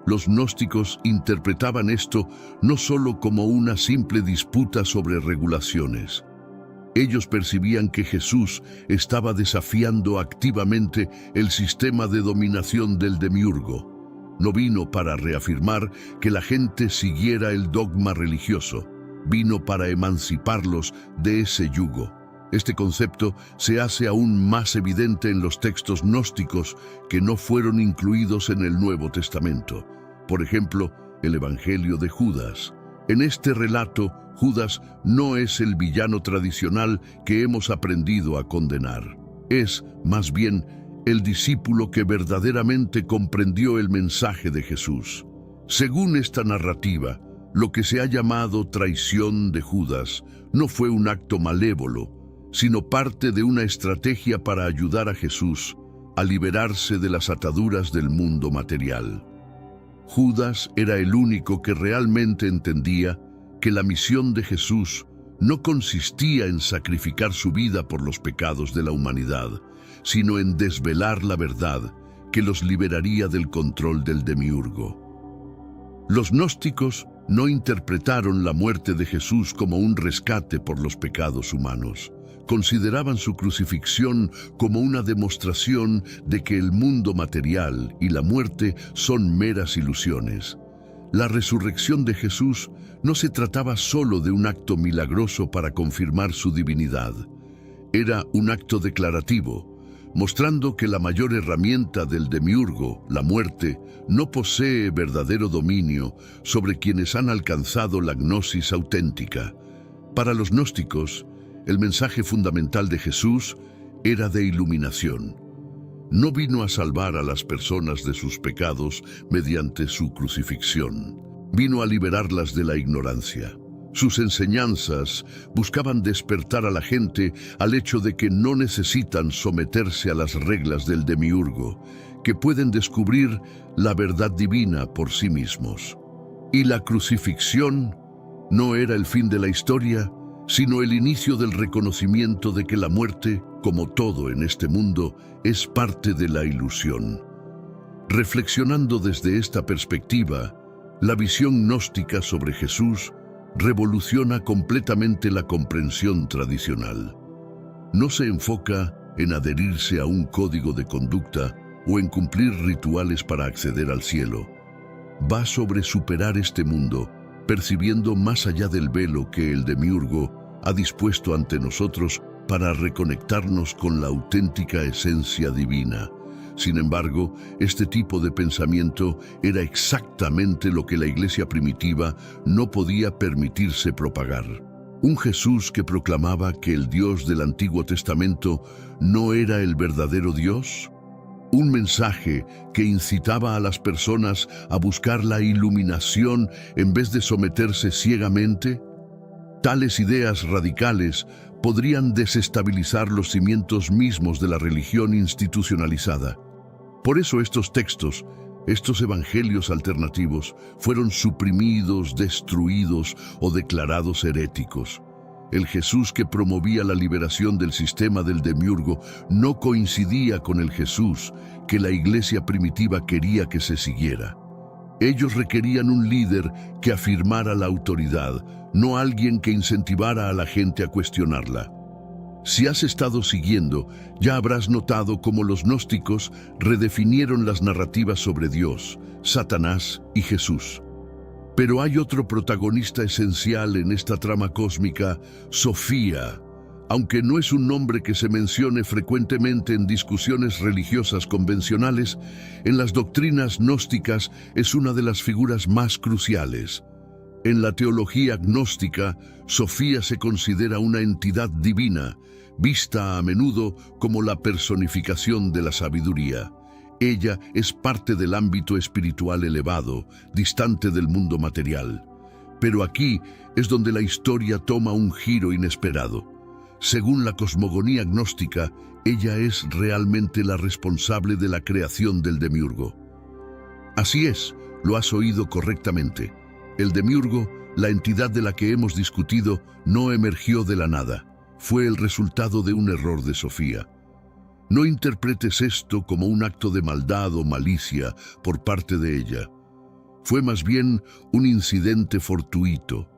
Los gnósticos interpretaban esto no solo como una simple disputa sobre regulaciones. Ellos percibían que Jesús estaba desafiando activamente el sistema de dominación del demiurgo. No vino para reafirmar que la gente siguiera el dogma religioso. Vino para emanciparlos de ese yugo. Este concepto se hace aún más evidente en los textos gnósticos que no fueron incluidos en el Nuevo Testamento. Por ejemplo, el Evangelio de Judas. En este relato, Judas no es el villano tradicional que hemos aprendido a condenar. Es, más bien, el discípulo que verdaderamente comprendió el mensaje de Jesús. Según esta narrativa, lo que se ha llamado traición de Judas no fue un acto malévolo, sino parte de una estrategia para ayudar a Jesús a liberarse de las ataduras del mundo material. Judas era el único que realmente entendía que la misión de Jesús no consistía en sacrificar su vida por los pecados de la humanidad, sino en desvelar la verdad que los liberaría del control del demiurgo. Los gnósticos no interpretaron la muerte de Jesús como un rescate por los pecados humanos. Consideraban su crucifixión como una demostración de que el mundo material y la muerte son meras ilusiones. La resurrección de Jesús no se trataba solo de un acto milagroso para confirmar su divinidad. Era un acto declarativo, mostrando que la mayor herramienta del demiurgo, la muerte, no posee verdadero dominio sobre quienes han alcanzado la gnosis auténtica. Para los gnósticos, el mensaje fundamental de Jesús era de iluminación. No vino a salvar a las personas de sus pecados mediante su crucifixión. Vino a liberarlas de la ignorancia. Sus enseñanzas buscaban despertar a la gente al hecho de que no necesitan someterse a las reglas del demiurgo, que pueden descubrir la verdad divina por sí mismos. Y la crucifixión no era el fin de la historia, sino el inicio del reconocimiento de que la muerte, como todo en este mundo, es parte de la ilusión. Reflexionando desde esta perspectiva, la visión gnóstica sobre Jesús revoluciona completamente la comprensión tradicional. No se enfoca en adherirse a un código de conducta o en cumplir rituales para acceder al cielo. Va sobre superar este mundo, percibiendo más allá del velo que el demiurgo ha dispuesto ante nosotros para reconectarnos con la auténtica esencia divina. Sin embargo, este tipo de pensamiento era exactamente lo que la iglesia primitiva no podía permitirse propagar. Un Jesús que proclamaba que el Dios del Antiguo Testamento no era el verdadero Dios. Un mensaje que incitaba a las personas a buscar la iluminación en vez de someterse ciegamente. Tales ideas radicales podrían desestabilizar los cimientos mismos de la religión institucionalizada. Por eso estos textos, estos evangelios alternativos, fueron suprimidos, destruidos o declarados heréticos. El Jesús que promovía la liberación del sistema del demiurgo no coincidía con el Jesús que la iglesia primitiva quería que se siguiera. Ellos requerían un líder que afirmara la autoridad, no alguien que incentivara a la gente a cuestionarla. Si has estado siguiendo, ya habrás notado cómo los gnósticos redefinieron las narrativas sobre Dios, Satanás y Jesús. Pero hay otro protagonista esencial en esta trama cósmica, Sofía. Aunque no es un nombre que se mencione frecuentemente en discusiones religiosas convencionales, en las doctrinas gnósticas es una de las figuras más cruciales. En la teología gnóstica, Sofía se considera una entidad divina, vista a menudo como la personificación de la sabiduría. Ella es parte del ámbito espiritual elevado, distante del mundo material. Pero aquí es donde la historia toma un giro inesperado. Según la cosmogonía gnóstica, ella es realmente la responsable de la creación del demiurgo. Así es, lo has oído correctamente. El demiurgo, la entidad de la que hemos discutido, no emergió de la nada. Fue el resultado de un error de Sofía. No interpretes esto como un acto de maldad o malicia por parte de ella. Fue más bien un incidente fortuito,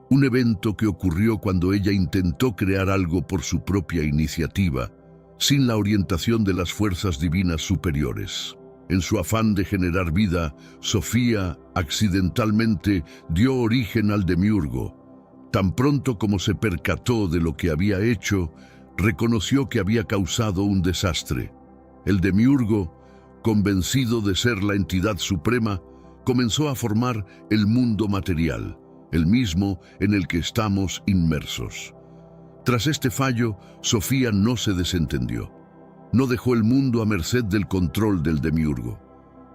un evento que ocurrió cuando ella intentó crear algo por su propia iniciativa, sin la orientación de las fuerzas divinas superiores. En su afán de generar vida, Sofía accidentalmente dio origen al demiurgo. Tan pronto como se percató de lo que había hecho, reconoció que había causado un desastre. El demiurgo, convencido de ser la entidad suprema, comenzó a formar el mundo material, el mismo en el que estamos inmersos. Tras este fallo, Sofía no se desentendió. No dejó el mundo a merced del control del demiurgo.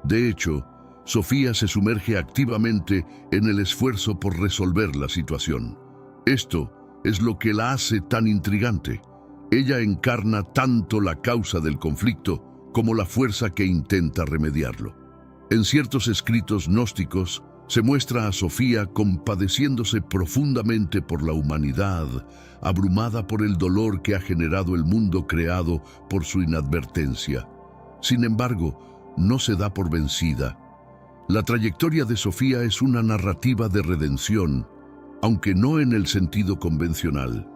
De hecho, Sofía se sumerge activamente en el esfuerzo por resolver la situación. Esto es lo que la hace tan intrigante. Ella encarna tanto la causa del conflicto como la fuerza que intenta remediarlo. En ciertos escritos gnósticos se muestra a Sofía compadeciéndose profundamente por la humanidad, abrumada por el dolor que ha generado el mundo creado por su inadvertencia. Sin embargo, no se da por vencida. La trayectoria de Sofía es una narrativa de redención, aunque no en el sentido convencional.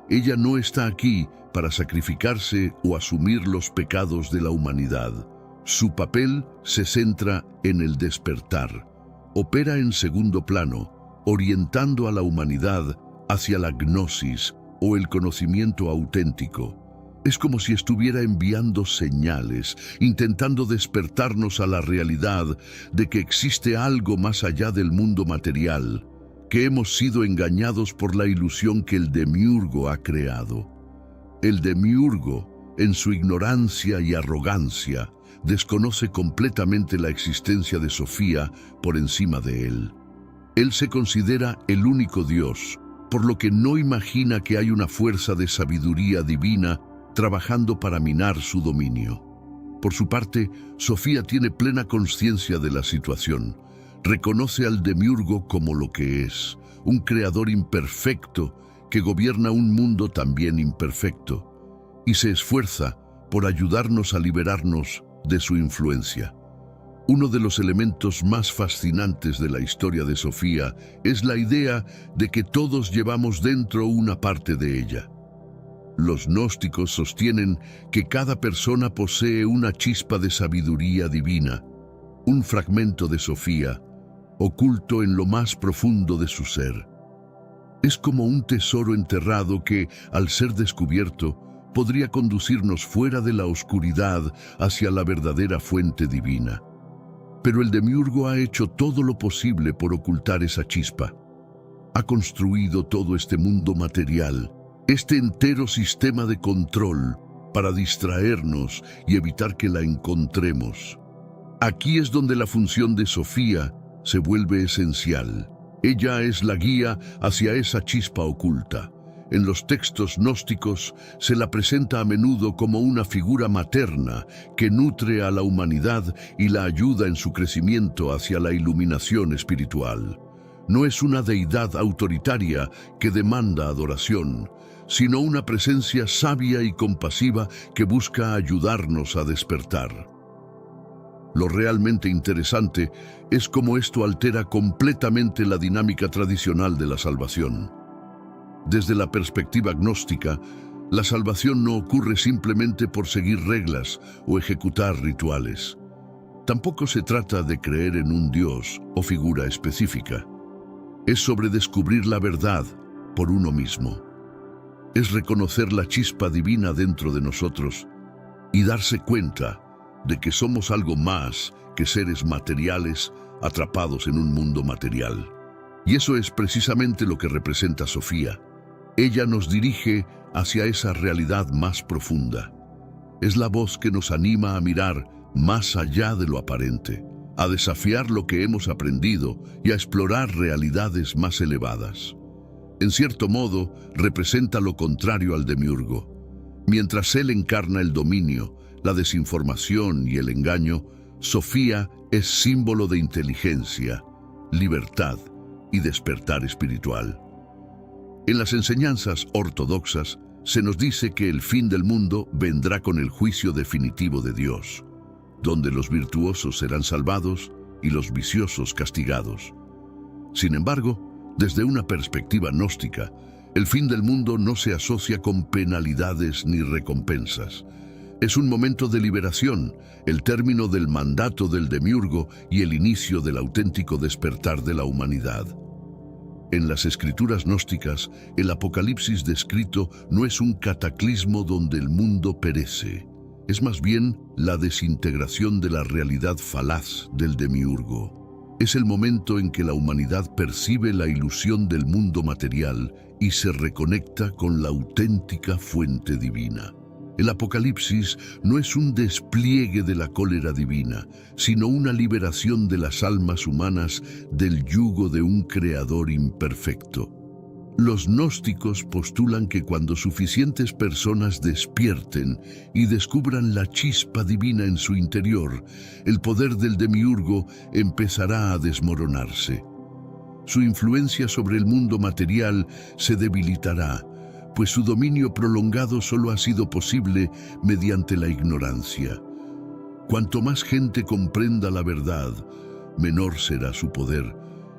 Ella no está aquí para sacrificarse o asumir los pecados de la humanidad. Su papel se centra en el despertar. Opera en segundo plano, orientando a la humanidad hacia la gnosis o el conocimiento auténtico. Es como si estuviera enviando señales, intentando despertarnos a la realidad de que existe algo más allá del mundo material, que hemos sido engañados por la ilusión que el demiurgo ha creado. El demiurgo, en su ignorancia y arrogancia, desconoce completamente la existencia de Sofía por encima de él. Él se considera el único Dios, por lo que no imagina que hay una fuerza de sabiduría divina trabajando para minar su dominio. Por su parte, Sofía tiene plena conciencia de la situación. Reconoce al demiurgo como lo que es, un creador imperfecto que gobierna un mundo también imperfecto, y se esfuerza por ayudarnos a liberarnos de su influencia. Uno de los elementos más fascinantes de la historia de Sofía es la idea de que todos llevamos dentro una parte de ella. Los gnósticos sostienen que cada persona posee una chispa de sabiduría divina, un fragmento de Sofía, oculto en lo más profundo de su ser. Es como un tesoro enterrado que, al ser descubierto, podría conducirnos fuera de la oscuridad hacia la verdadera fuente divina. Pero el demiurgo ha hecho todo lo posible por ocultar esa chispa. Ha construido todo este mundo material, este entero sistema de control, para distraernos y evitar que la encontremos. Aquí es donde la función de Sofía se vuelve esencial. Ella es la guía hacia esa chispa oculta. En los textos gnósticos se la presenta a menudo como una figura materna que nutre a la humanidad y la ayuda en su crecimiento hacia la iluminación espiritual. No es una deidad autoritaria que demanda adoración, sino una presencia sabia y compasiva que busca ayudarnos a despertar. Lo realmente interesante es cómo esto altera completamente la dinámica tradicional de la salvación. Desde la perspectiva gnóstica, la salvación no ocurre simplemente por seguir reglas o ejecutar rituales. Tampoco se trata de creer en un Dios o figura específica. Es sobre descubrir la verdad por uno mismo. Es reconocer la chispa divina dentro de nosotros y darse cuenta de que somos algo más que seres materiales atrapados en un mundo material. Y eso es precisamente lo que representa Sofía. Ella nos dirige hacia esa realidad más profunda. Es la voz que nos anima a mirar más allá de lo aparente, a desafiar lo que hemos aprendido y a explorar realidades más elevadas. En cierto modo, representa lo contrario al demiurgo. Mientras él encarna el dominio, la desinformación y el engaño, Sofía es símbolo de inteligencia, libertad y despertar espiritual. En las enseñanzas ortodoxas se nos dice que el fin del mundo vendrá con el juicio definitivo de Dios, donde los virtuosos serán salvados y los viciosos castigados. Sin embargo, desde una perspectiva gnóstica, el fin del mundo no se asocia con penalidades ni recompensas. Es un momento de liberación, el término del mandato del demiurgo y el inicio del auténtico despertar de la humanidad. En las escrituras gnósticas, el Apocalipsis descrito no es un cataclismo donde el mundo perece. Es más bien la desintegración de la realidad falaz del demiurgo. Es el momento en que la humanidad percibe la ilusión del mundo material y se reconecta con la auténtica fuente divina. El Apocalipsis no es un despliegue de la cólera divina, sino una liberación de las almas humanas del yugo de un creador imperfecto. Los gnósticos postulan que cuando suficientes personas despierten y descubran la chispa divina en su interior, el poder del demiurgo empezará a desmoronarse. Su influencia sobre el mundo material se debilitará, pues su dominio prolongado solo ha sido posible mediante la ignorancia. Cuanto más gente comprenda la verdad, menor será su poder.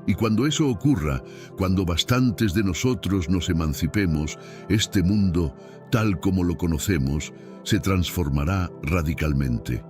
Y cuando eso ocurra, cuando bastantes de nosotros nos emancipemos, este mundo, tal como lo conocemos, se transformará radicalmente.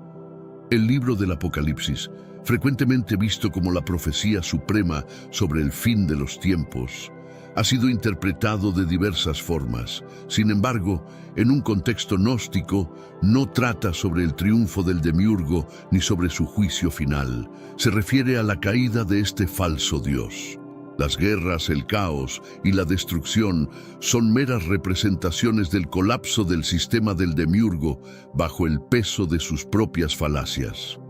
El libro del Apocalipsis, frecuentemente visto como la profecía suprema sobre el fin de los tiempos, ha sido interpretado de diversas formas. Sin embargo, en un contexto gnóstico, no trata sobre el triunfo del demiurgo ni sobre su juicio final. Se refiere a la caída de este falso dios. Las guerras, el caos y la destrucción son meras representaciones del colapso del sistema del demiurgo bajo el peso de sus propias falacias.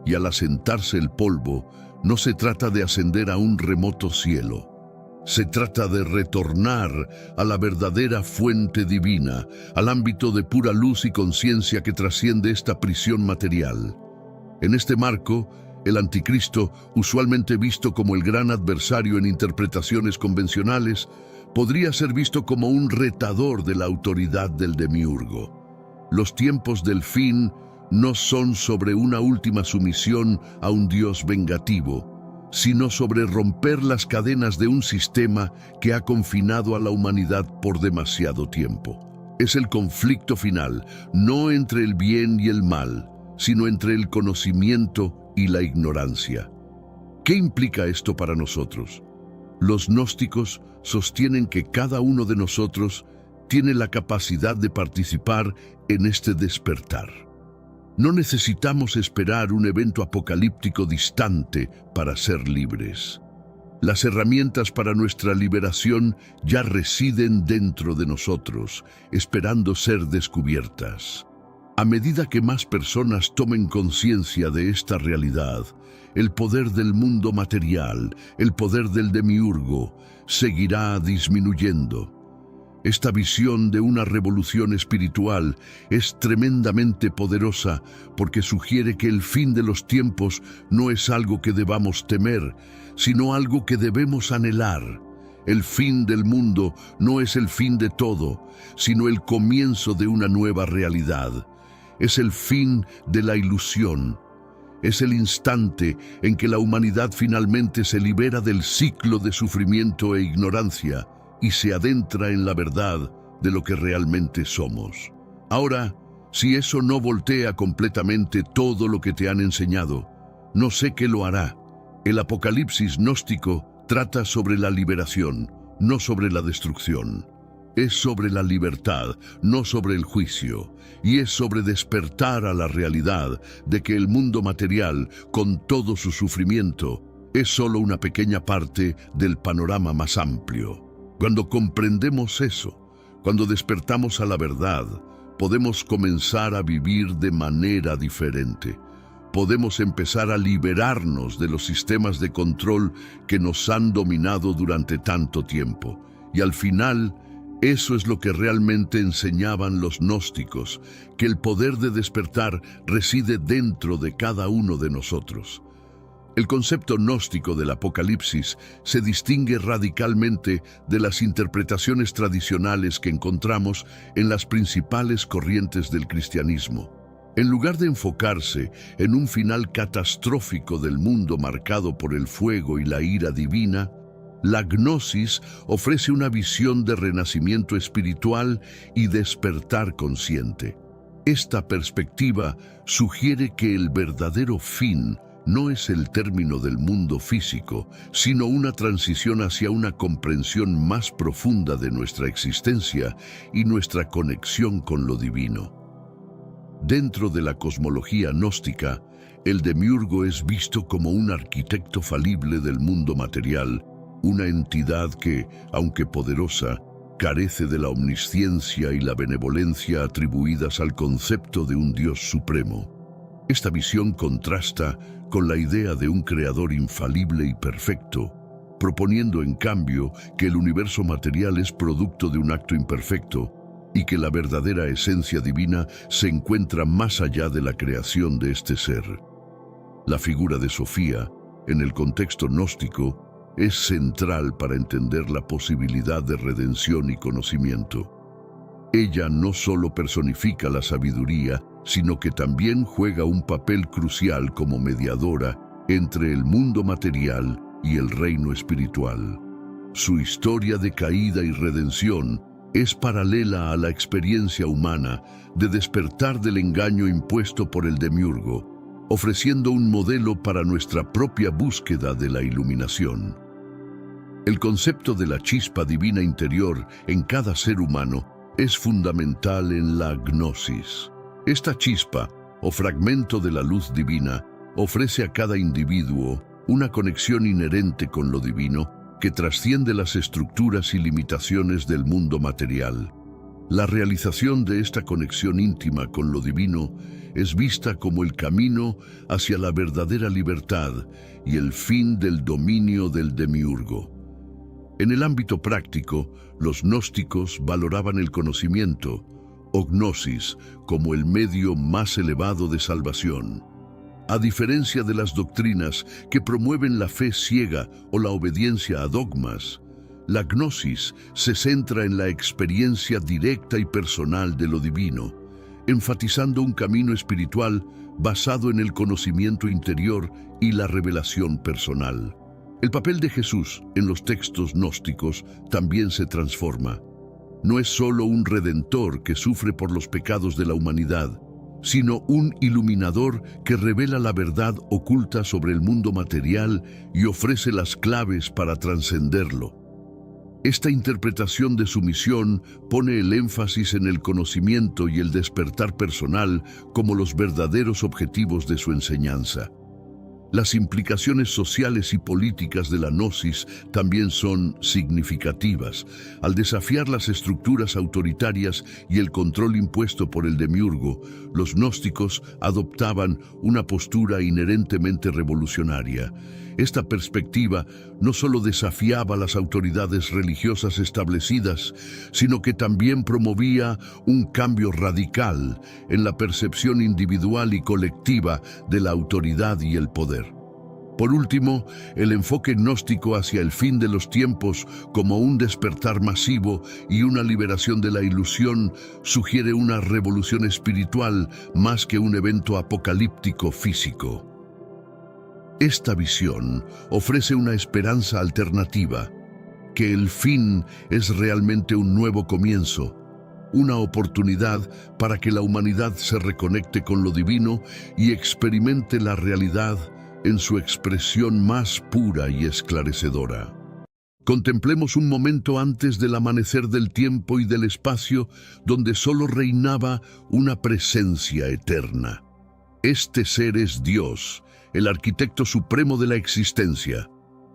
Y al asentarse el polvo, no se trata de ascender a un remoto cielo. Se trata de retornar a la verdadera fuente divina, al ámbito de pura luz y conciencia que trasciende esta prisión material. En este marco, el anticristo, usualmente visto como el gran adversario en interpretaciones convencionales, podría ser visto como un retador de la autoridad del demiurgo. Los tiempos del fin no son sobre una última sumisión a un Dios vengativo, sino sobre romper las cadenas de un sistema que ha confinado a la humanidad por demasiado tiempo. Es el conflicto final, no entre el bien y el mal, sino entre el conocimiento y la ignorancia. ¿Qué implica esto para nosotros? Los gnósticos sostienen que cada uno de nosotros tiene la capacidad de participar en este despertar. No necesitamos esperar un evento apocalíptico distante para ser libres. Las herramientas para nuestra liberación ya residen dentro de nosotros, esperando ser descubiertas. A medida que más personas tomen conciencia de esta realidad, el poder del mundo material, el poder del demiurgo, seguirá disminuyendo. Esta visión de una revolución espiritual es tremendamente poderosa porque sugiere que el fin de los tiempos no es algo que debamos temer, sino algo que debemos anhelar. El fin del mundo no es el fin de todo, sino el comienzo de una nueva realidad. Es el fin de la ilusión. Es el instante en que la humanidad finalmente se libera del ciclo de sufrimiento e ignorancia y se adentra en la verdad de lo que realmente somos. Ahora, si eso no voltea completamente todo lo que te han enseñado, no sé qué lo hará. El Apocalipsis gnóstico trata sobre la liberación, no sobre la destrucción. Es sobre la libertad, no sobre el juicio, y es sobre despertar a la realidad de que el mundo material, con todo su sufrimiento, es solo una pequeña parte del panorama más amplio. Cuando comprendemos eso, cuando despertamos a la verdad, podemos comenzar a vivir de manera diferente. Podemos empezar a liberarnos de los sistemas de control que nos han dominado durante tanto tiempo. Y al final, eso es lo que realmente enseñaban los gnósticos, que el poder de despertar reside dentro de cada uno de nosotros. El concepto gnóstico del Apocalipsis se distingue radicalmente de las interpretaciones tradicionales que encontramos en las principales corrientes del cristianismo. En lugar de enfocarse en un final catastrófico del mundo marcado por el fuego y la ira divina, la gnosis ofrece una visión de renacimiento espiritual y despertar consciente. Esta perspectiva sugiere que el verdadero fin no es el término del mundo físico, sino una transición hacia una comprensión más profunda de nuestra existencia y nuestra conexión con lo divino. Dentro de la cosmología gnóstica, el demiurgo es visto como un arquitecto falible del mundo material, una entidad que, aunque poderosa, carece de la omnisciencia y la benevolencia atribuidas al concepto de un Dios supremo. Esta visión contrasta con la idea de un creador infalible y perfecto, proponiendo en cambio que el universo material es producto de un acto imperfecto y que la verdadera esencia divina se encuentra más allá de la creación de este ser. La figura de Sofía, en el contexto gnóstico, es central para entender la posibilidad de redención y conocimiento. Ella no solo personifica la sabiduría, sino que también juega un papel crucial como mediadora entre el mundo material y el reino espiritual. Su historia de caída y redención es paralela a la experiencia humana de despertar del engaño impuesto por el demiurgo, ofreciendo un modelo para nuestra propia búsqueda de la iluminación. El concepto de la chispa divina interior en cada ser humano es fundamental en la gnosis. Esta chispa, o fragmento de la luz divina, ofrece a cada individuo una conexión inherente con lo divino que trasciende las estructuras y limitaciones del mundo material. La realización de esta conexión íntima con lo divino es vista como el camino hacia la verdadera libertad y el fin del dominio del demiurgo. En el ámbito práctico, los gnósticos valoraban el conocimiento, o gnosis, como el medio más elevado de salvación. A diferencia de las doctrinas que promueven la fe ciega o la obediencia a dogmas, la gnosis se centra en la experiencia directa y personal de lo divino, enfatizando un camino espiritual basado en el conocimiento interior y la revelación personal. El papel de Jesús en los textos gnósticos también se transforma. No es solo un redentor que sufre por los pecados de la humanidad, sino un iluminador que revela la verdad oculta sobre el mundo material y ofrece las claves para trascenderlo. Esta interpretación de su misión pone el énfasis en el conocimiento y el despertar personal como los verdaderos objetivos de su enseñanza. Las implicaciones sociales y políticas de la gnosis también son significativas. Al desafiar las estructuras autoritarias y el control impuesto por el demiurgo, los gnósticos adoptaban una postura inherentemente revolucionaria. Esta perspectiva no solo desafiaba las autoridades religiosas establecidas, sino que también promovía un cambio radical en la percepción individual y colectiva de la autoridad y el poder. Por último, el enfoque gnóstico hacia el fin de los tiempos como un despertar masivo y una liberación de la ilusión sugiere una revolución espiritual más que un evento apocalíptico físico. Esta visión ofrece una esperanza alternativa, que el fin es realmente un nuevo comienzo, una oportunidad para que la humanidad se reconecte con lo divino y experimente la realidad en su expresión más pura y esclarecedora. Contemplemos un momento antes del amanecer del tiempo y del espacio, donde solo reinaba una presencia eterna. Este ser es Dios, el arquitecto supremo de la existencia.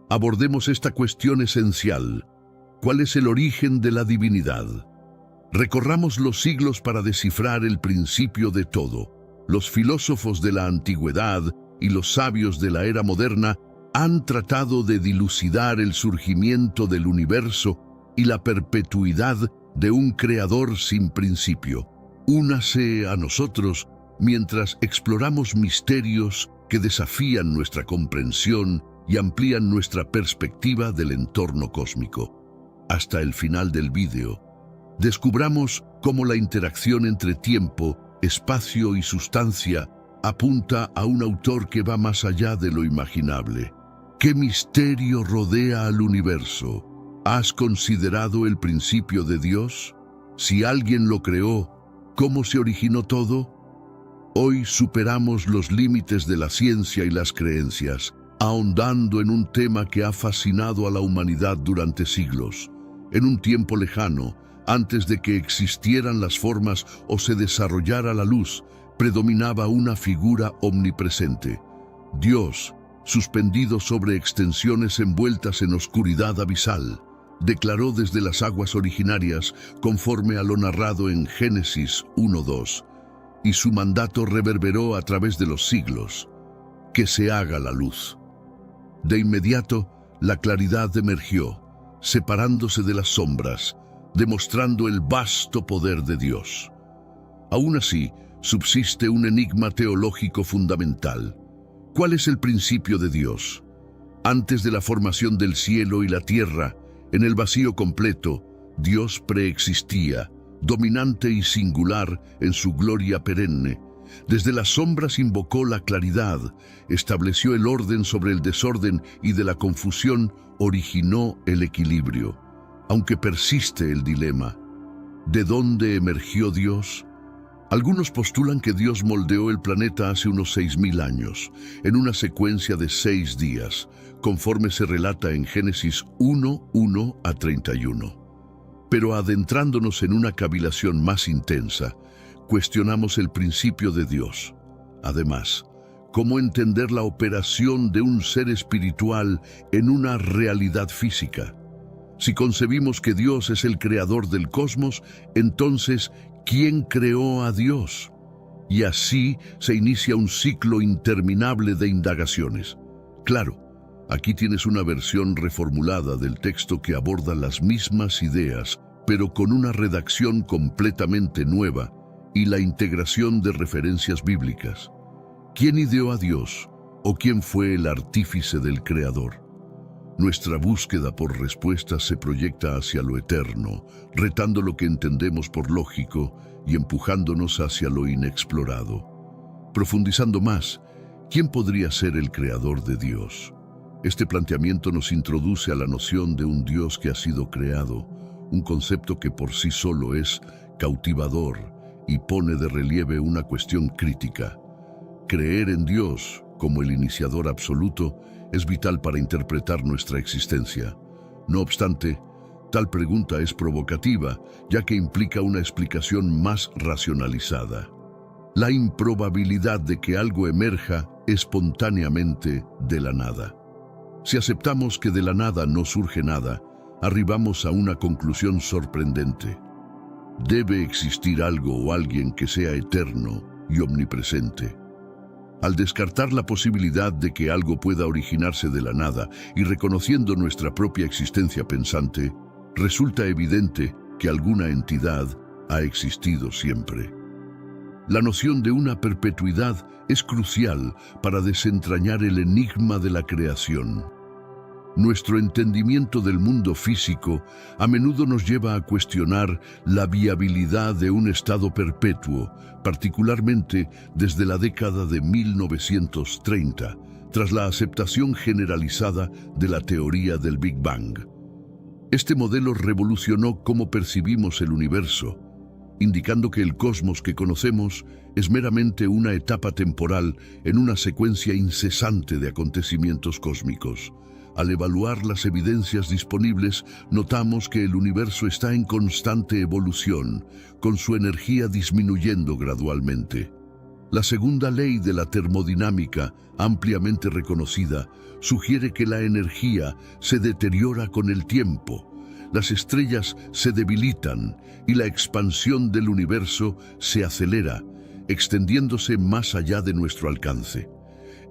Abordemos esta cuestión esencial. ¿Cuál es el origen de la divinidad? Recorramos los siglos para descifrar el principio de todo. Los filósofos de la antigüedad y los sabios de la era moderna han tratado de dilucidar el surgimiento del universo y la perpetuidad de un creador sin principio. Únase a nosotros mientras exploramos misterios que desafían nuestra comprensión y amplían nuestra perspectiva del entorno cósmico. Hasta el final del vídeo, descubramos cómo la interacción entre tiempo, espacio y sustancia apunta a un autor que va más allá de lo imaginable. ¿Qué misterio rodea al universo? ¿Has considerado el principio de Dios? Si alguien lo creó, ¿cómo se originó todo? Hoy superamos los límites de la ciencia y las creencias, ahondando en un tema que ha fascinado a la humanidad durante siglos. En un tiempo lejano, antes de que existieran las formas o se desarrollara la luz, predominaba una figura omnipresente. Dios, suspendido sobre extensiones envueltas en oscuridad abisal, declaró desde las aguas originarias, conforme a lo narrado en Génesis 1:2, y su mandato reverberó a través de los siglos: que se haga la luz. De inmediato, la claridad emergió, separándose de las sombras, demostrando el vasto poder de Dios. Aún así, subsiste un enigma teológico fundamental. ¿Cuál es el principio de Dios? Antes de la formación del cielo y la tierra, en el vacío completo, Dios preexistía, dominante y singular en su gloria perenne. Desde las sombras invocó la claridad, estableció el orden sobre el desorden y de la confusión originó el equilibrio. Aunque persiste el dilema, ¿de dónde emergió Dios? Algunos postulan que Dios moldeó el planeta hace unos 6.000 años, en una secuencia de 6 días, conforme se relata en Génesis 1:1 a 31. Pero adentrándonos en una cavilación más intensa, cuestionamos el principio de Dios. Además, ¿cómo entender la operación de un ser espiritual en una realidad física? Si concebimos que Dios es el creador del cosmos, entonces, ¿quién creó a Dios? Y así se inicia un ciclo interminable de indagaciones. Claro, aquí tienes una versión reformulada del texto que aborda las mismas ideas, pero con una redacción completamente nueva y la integración de referencias bíblicas. ¿Quién ideó a Dios o quién fue el artífice del Creador? Nuestra búsqueda por respuestas se proyecta hacia lo eterno, retando lo que entendemos por lógico y empujándonos hacia lo inexplorado. Profundizando más, ¿quién podría ser el creador de Dios? Este planteamiento nos introduce a la noción de un Dios que ha sido creado, un concepto que por sí solo es cautivador y pone de relieve una cuestión crítica. Creer en Dios como el iniciador absoluto es vital para interpretar nuestra existencia. No obstante, tal pregunta es provocativa, ya que implica una explicación más racionalizada. La improbabilidad de que algo emerja espontáneamente de la nada. Si aceptamos que de la nada no surge nada, arribamos a una conclusión sorprendente. Debe existir algo o alguien que sea eterno y omnipresente. Al descartar la posibilidad de que algo pueda originarse de la nada y reconociendo nuestra propia existencia pensante, resulta evidente que alguna entidad ha existido siempre. La noción de una perpetuidad es crucial para desentrañar el enigma de la creación. Nuestro entendimiento del mundo físico a menudo nos lleva a cuestionar la viabilidad de un estado perpetuo, particularmente desde la década de 1930, tras la aceptación generalizada de la teoría del Big Bang. Este modelo revolucionó cómo percibimos el universo, indicando que el cosmos que conocemos es meramente una etapa temporal en una secuencia incesante de acontecimientos cósmicos. Al evaluar las evidencias disponibles, notamos que el universo está en constante evolución, con su energía disminuyendo gradualmente. La segunda ley de la termodinámica, ampliamente reconocida, sugiere que la energía se deteriora con el tiempo. Las estrellas se debilitan y la expansión del universo se acelera, extendiéndose más allá de nuestro alcance.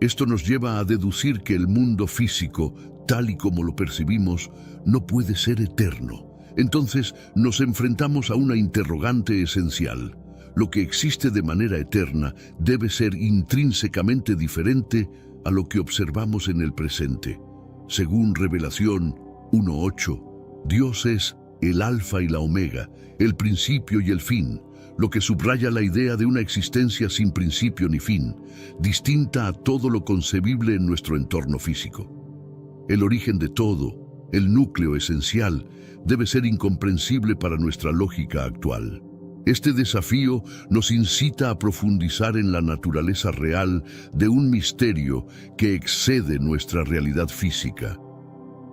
Esto nos lleva a deducir que el mundo físico, tal y como lo percibimos, no puede ser eterno. Entonces nos enfrentamos a una interrogante esencial. Lo que existe de manera eterna debe ser intrínsecamente diferente a lo que observamos en el presente. Según Revelación 1:8, Dios es el Alfa y la Omega, el principio y el fin, lo que subraya la idea de una existencia sin principio ni fin, distinta a todo lo concebible en nuestro entorno físico. El origen de todo, el núcleo esencial, debe ser incomprensible para nuestra lógica actual. Este desafío nos incita a profundizar en la naturaleza real de un misterio que excede nuestra realidad física.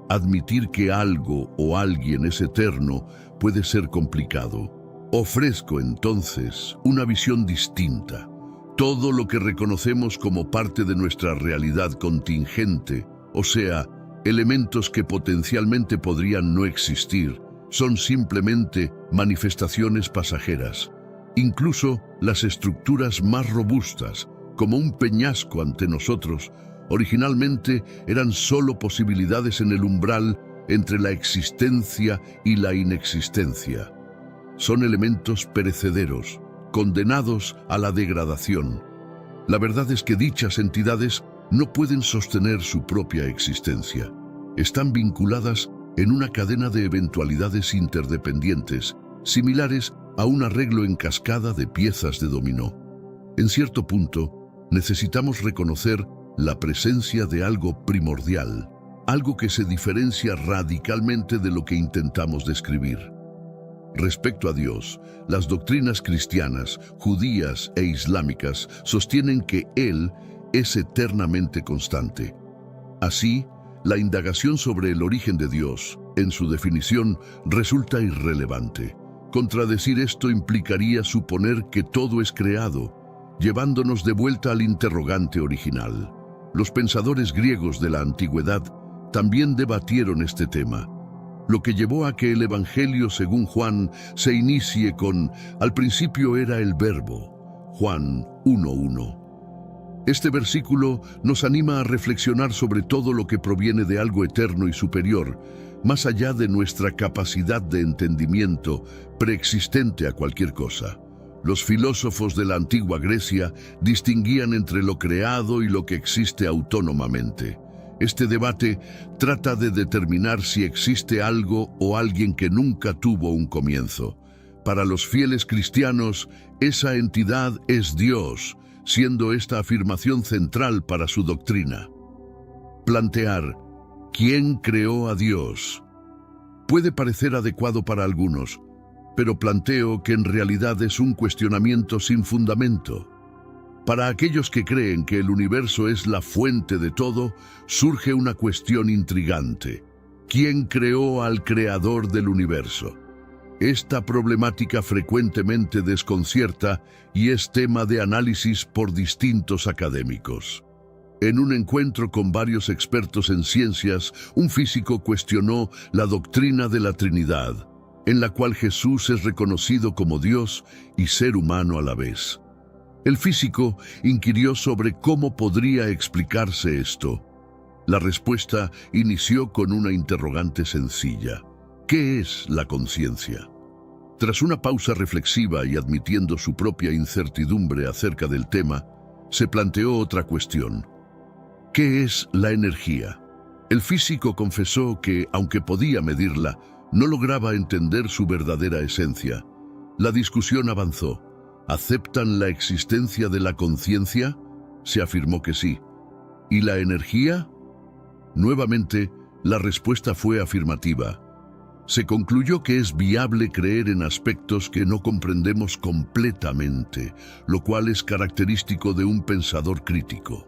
Admitir que algo o alguien es eterno puede ser complicado. Ofrezco entonces una visión distinta. Todo lo que reconocemos como parte de nuestra realidad contingente, o sea, elementos que potencialmente podrían no existir, son simplemente manifestaciones pasajeras. Incluso las estructuras más robustas, como un peñasco ante nosotros, originalmente eran solo posibilidades en el umbral entre la existencia y la inexistencia. Son elementos perecederos, condenados a la degradación. La verdad es que dichas entidades no pueden sostener su propia existencia. Están vinculadas en una cadena de eventualidades interdependientes, similares a un arreglo en cascada de piezas de dominó. En cierto punto, necesitamos reconocer la presencia de algo primordial, algo que se diferencia radicalmente de lo que intentamos describir. Respecto a Dios, las doctrinas cristianas, judías e islámicas sostienen que Él es eternamente constante. Así, la indagación sobre el origen de Dios, en su definición, resulta irrelevante. Contradecir esto implicaría suponer que todo es creado, llevándonos de vuelta al interrogante original. Los pensadores griegos de la antigüedad también debatieron este tema, lo que llevó a que el Evangelio según Juan se inicie con «Al principio era el Verbo», Juan 1:1. Este versículo nos anima a reflexionar sobre todo lo que proviene de algo eterno y superior, más allá de nuestra capacidad de entendimiento preexistente a cualquier cosa. Los filósofos de la antigua Grecia distinguían entre lo creado y lo que existe autónomamente. Este debate trata de determinar si existe algo o alguien que nunca tuvo un comienzo. Para los fieles cristianos, esa entidad es Dios, siendo esta afirmación central para su doctrina. Plantear ¿quién creó a Dios? Puede parecer adecuado para algunos, pero planteo que en realidad es un cuestionamiento sin fundamento. Para aquellos que creen que el universo es la fuente de todo, surge una cuestión intrigante. ¿Quién creó al creador del universo? Esta problemática frecuentemente desconcierta y es tema de análisis por distintos académicos. En un encuentro con varios expertos en ciencias, un físico cuestionó la doctrina de la Trinidad, en la cual Jesús es reconocido como Dios y ser humano a la vez. El físico inquirió sobre cómo podría explicarse esto. La respuesta inició con una interrogante sencilla. ¿Qué es la conciencia? Tras una pausa reflexiva y admitiendo su propia incertidumbre acerca del tema, se planteó otra cuestión. ¿Qué es la energía? El físico confesó que, aunque podía medirla, no lograba entender su verdadera esencia. La discusión avanzó. ¿Aceptan la existencia de la conciencia? Se afirmó que sí. ¿Y la energía? Nuevamente, la respuesta fue afirmativa. Se concluyó que es viable creer en aspectos que no comprendemos completamente, lo cual es característico de un pensador crítico.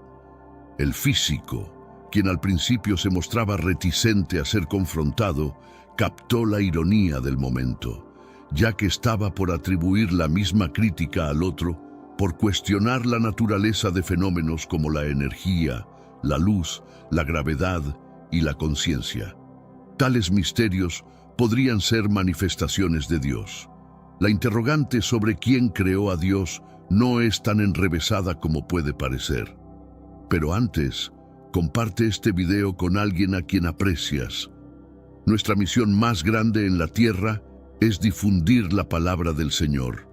El físico, quien al principio se mostraba reticente a ser confrontado, captó la ironía del momento, ya que estaba por atribuir la misma crítica al otro por cuestionar la naturaleza de fenómenos como la energía, la luz, la gravedad y la conciencia. Tales misterios podrían ser manifestaciones de Dios. La interrogante sobre quién creó a Dios no es tan enrevesada como puede parecer. Pero antes, comparte este video con alguien a quien aprecias. Nuestra misión más grande en la tierra es difundir la palabra del Señor.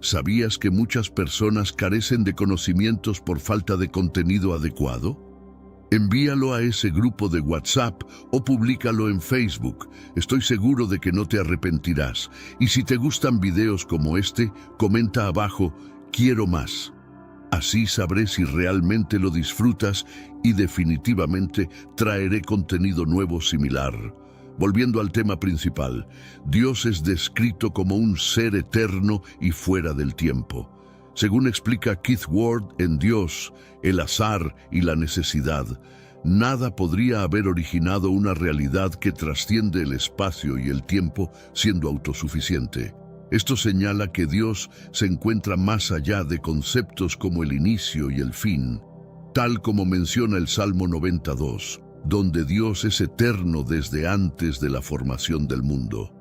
¿Sabías que muchas personas carecen de conocimientos por falta de contenido adecuado? Envíalo a ese grupo de WhatsApp o públicalo en Facebook. Estoy seguro de que no te arrepentirás. Y si te gustan videos como este, comenta abajo, quiero más. Así sabré si realmente lo disfrutas y definitivamente traeré contenido nuevo similar. Volviendo al tema principal, Dios es descrito como un ser eterno y fuera del tiempo. Según explica Keith Ward en Dios, el azar y la necesidad, nada podría haber originado una realidad que trasciende el espacio y el tiempo siendo autosuficiente. Esto señala que Dios se encuentra más allá de conceptos como el inicio y el fin, tal como menciona el Salmo 92, donde Dios es eterno desde antes de la formación del mundo.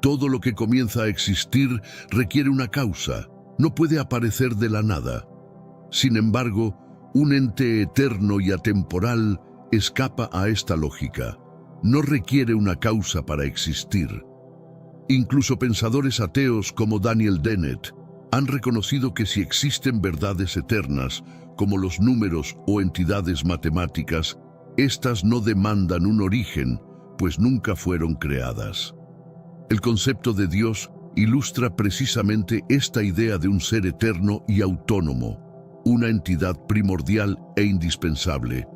Todo lo que comienza a existir requiere una causa. No puede aparecer de la nada. Sin embargo, un ente eterno y atemporal escapa a esta lógica. No requiere una causa para existir. Incluso pensadores ateos como Daniel Dennett han reconocido que si existen verdades eternas, como los números o entidades matemáticas, estas no demandan un origen, pues nunca fueron creadas. El concepto de Dios ilustra precisamente esta idea de un ser eterno y autónomo, una entidad primordial e indispensable.